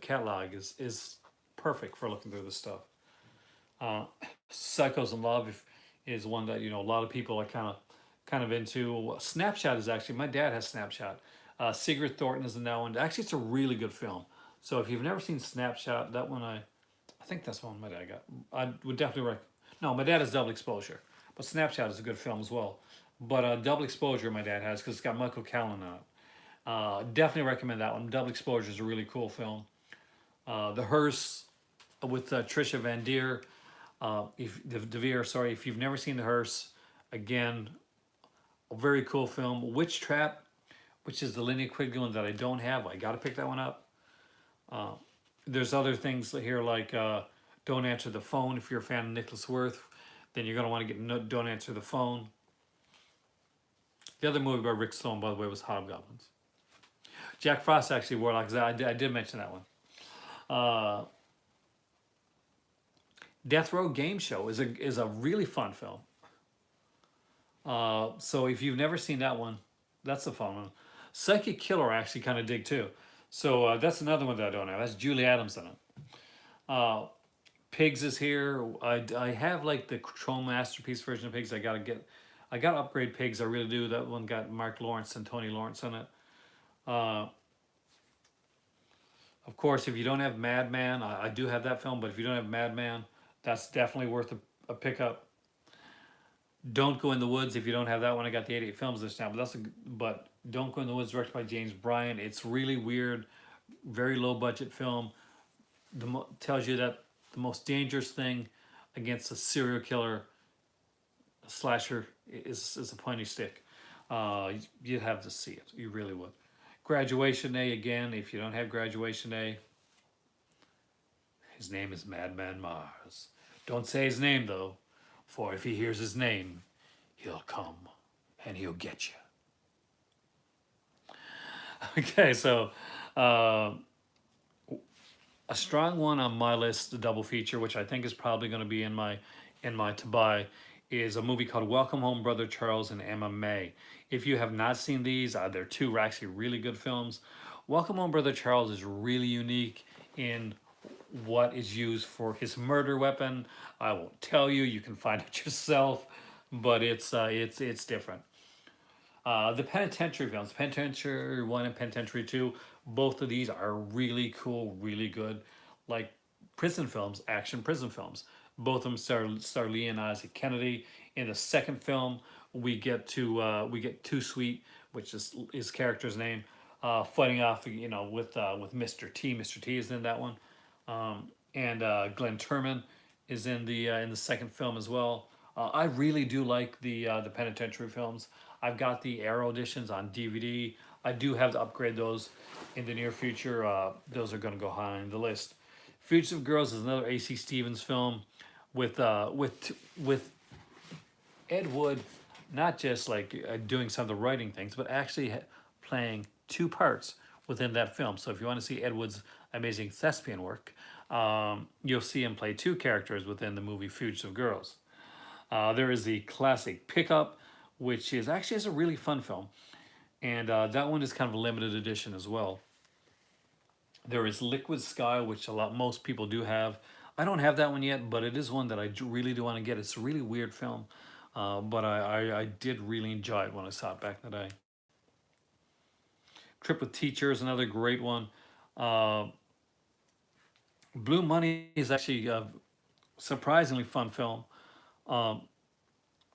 Speaker 1: catalog is perfect for looking through this stuff. Psychos in Love is one that a lot of people are kind of into. Snapshot is actually, my dad has Snapshot. Sigrid Thornton is in that one. Actually, it's a really good film. So if you've never seen Snapshot, that one I think that's one my dad got. I would definitely No, my dad has Double Exposure, but Snapshot is a good film as well. But Double Exposure my dad has, because it's got Michael Callan on it. Definitely recommend that one. Double Exposure is a really cool film. The Hearse with Trisha Van Deer. If you've never seen The Hearse, again, a very cool film. Witch Trap, which is the Linnea Quigley one that I don't have. I got to pick that one up. There's other things here like Don't Answer the Phone. If you're a fan of Nicholas Worth, then you're going to want to get Don't Answer the Phone. The other movie by Rick Sloan, by the way, was Hobgoblins. Jack Frost actually Warlock. I did mention that one. Death Row Game Show is a really fun film. So if you've never seen that one, that's a fun one. Psychic Killer I actually kind of dig too. So that's another one that I don't have. That's Julie Adams in it. Pigs is here. I have like the Chrome Masterpiece version of Pigs. I gotta upgrade Pigs. I really do. That one got Mark Lawrence and Tony Lawrence in it. Of course, if you don't have Madman, I do have that film, but if you don't have Madman, that's definitely worth a pickup. Don't Go in the Woods. If you don't have that one, I got the 88 Films list now. But Don't Go in the Woods, directed by James Bryan. It's really weird, very low budget film. Tells you that the most dangerous thing against a serial killer, a slasher, is a pointy stick. You'd have to see it. You really would. Graduation Day, again. If you don't have Graduation Day, his name is Madman Mars. Don't say his name though. For if he hears his name, he'll come and he'll get you. Okay, so a strong one on my list, the double feature, which I think is probably going to be in my to buy, is a movie called Welcome Home, Brother Charles and Emma May. If you have not seen these, they're two actually really good films. Welcome Home, Brother Charles is really unique in what is used for his murder weapon. I won't tell you. You can find it yourself, but it's different. The Penitentiary films, Penitentiary 1 and Penitentiary 2, both of these are really cool, really good, like prison films, action prison films. Both of them star Lee and Isaac Kennedy. In the second film, we get Too Sweet, which is his character's name, fighting off with Mr. T. Mr. T is in that one, and Glenn Turman is in the second film as well. I really do like the penitentiary films. I've got the Arrow editions on DVD. I do have to upgrade those in the near future. Those are going to go high on the list. Fugitive Girls is another A.C. Stevens film with Ed Wood, not just like doing some of the writing things, but actually playing two parts within that film. So if you want to see Ed Wood's amazing thespian work, you'll see him play two characters within the movie Fugitive Girls. There is the classic Pickup, which is actually is a really fun film, and that one is kind of a limited edition as well. There is Liquid Sky, which most people do have. I don't have that one yet, but it is one that really do want to get. It's a really weird film, but I did really enjoy it when I saw it back in the day. Trip with Teacher is another great one. Uh, Blue Money is actually a surprisingly fun film. Um,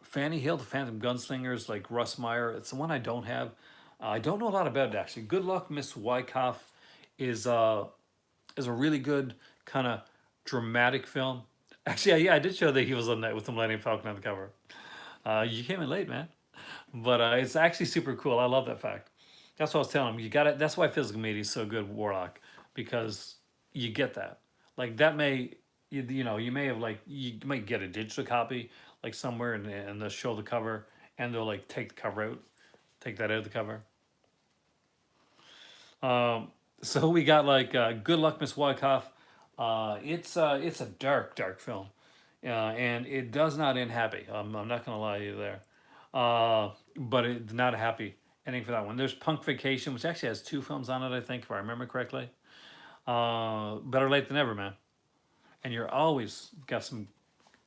Speaker 1: Fanny Hill, The Phantom Gunslingers, like Russ Meyer. It's the one I don't have. I don't know a lot about it actually. Good Luck, Miss Wyckoff is uh, is a really good kind of dramatic film. Actually, yeah, I did show that he was on that with the Millennium Falcon on the cover. You came in late, man, but it's actually super cool. I love that fact. That's what I was telling him. You got it. That's why physical media is so good, Warlock, because you get that. Like that may, you may have like you might get a digital copy like somewhere, and they'll show the cover, and they'll like take the cover out, take that out of the cover. Um, so we got like Good Luck, Miss Wyckoff. It's a dark film, and it does not end happy. I'm not gonna lie to you there, but it's not a happy ending for that one. There's Punk Vacation, which actually has two films on it, I think, if I remember correctly. Better late than never, man. And you're always got some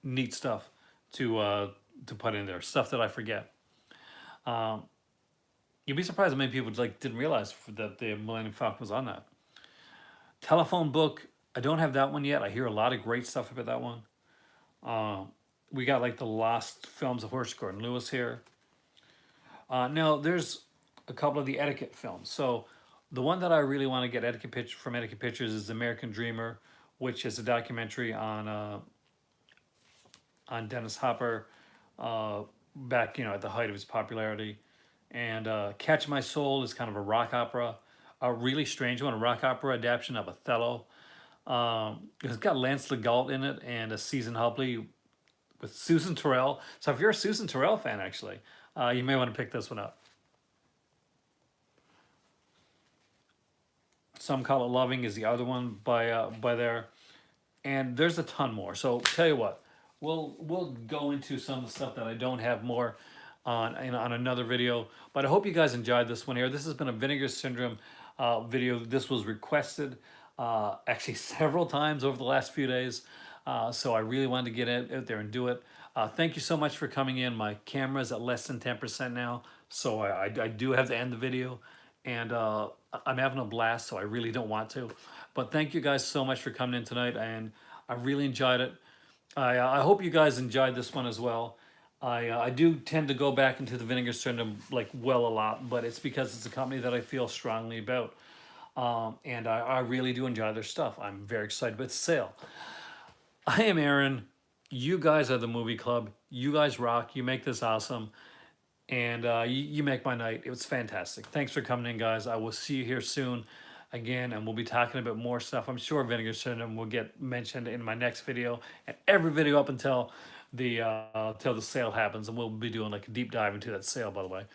Speaker 1: neat stuff to put in there, stuff that I forget. Um, you'd be surprised how many people like didn't realize that the Millennium Falcon was on that. Telephone Book. I don't have that one yet. I hear a lot of great stuff about that one. Um, we got like the lost films of Horace Gordon Lewis here. Now there's a couple of the etiquette films. So the one that I really want to get from Etiquette Pictures is American Dreamer, which is a documentary on Dennis Hopper, back at the height of his popularity. And Catch My Soul is kind of a rock opera, a really strange one, a rock opera adaptation of Othello. It's got Lance Legault in it and a Susan Hubley with Susan Terrell. So if you're a Susan Terrell fan, actually, you may want to pick this one up. Some Call It Loving is the other one by there, and there's a ton more. So tell you what, we'll go into some of the stuff that I don't have more on another video. But I hope you guys enjoyed this one here. This has been a Vinegar Syndrome video. This was requested actually several times over the last few days. So I really wanted to get out there and do it. Thank you so much for coming in. My camera's at less than 10% now, so I do have to end the video. And I'm having a blast, so I really don't want to. But thank you guys so much for coming in tonight, and I really enjoyed it. I hope you guys enjoyed this one as well. I do tend to go back into the Vinegar Syndrome like a lot, but it's because it's a company that I feel strongly about. And I really do enjoy their stuff. I'm very excited about the sale. I am Aaron. You guys are the movie club. You guys rock. You make this awesome. And you make my night. It was fantastic. Thanks for coming in, guys. I will see you here soon again, and we'll be talking about more stuff. I'm sure Vinegar Syndrome will get mentioned in my next video and every video up until the sale happens, and we'll be doing like a deep dive into that sale, by the way.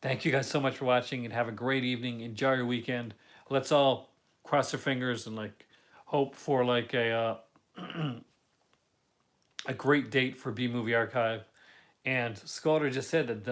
Speaker 1: Thank you guys so much for watching, and have a great evening. Enjoy your weekend. Let's all cross our fingers and like hope for like a great date for B Movie Archive. And Scalder just said that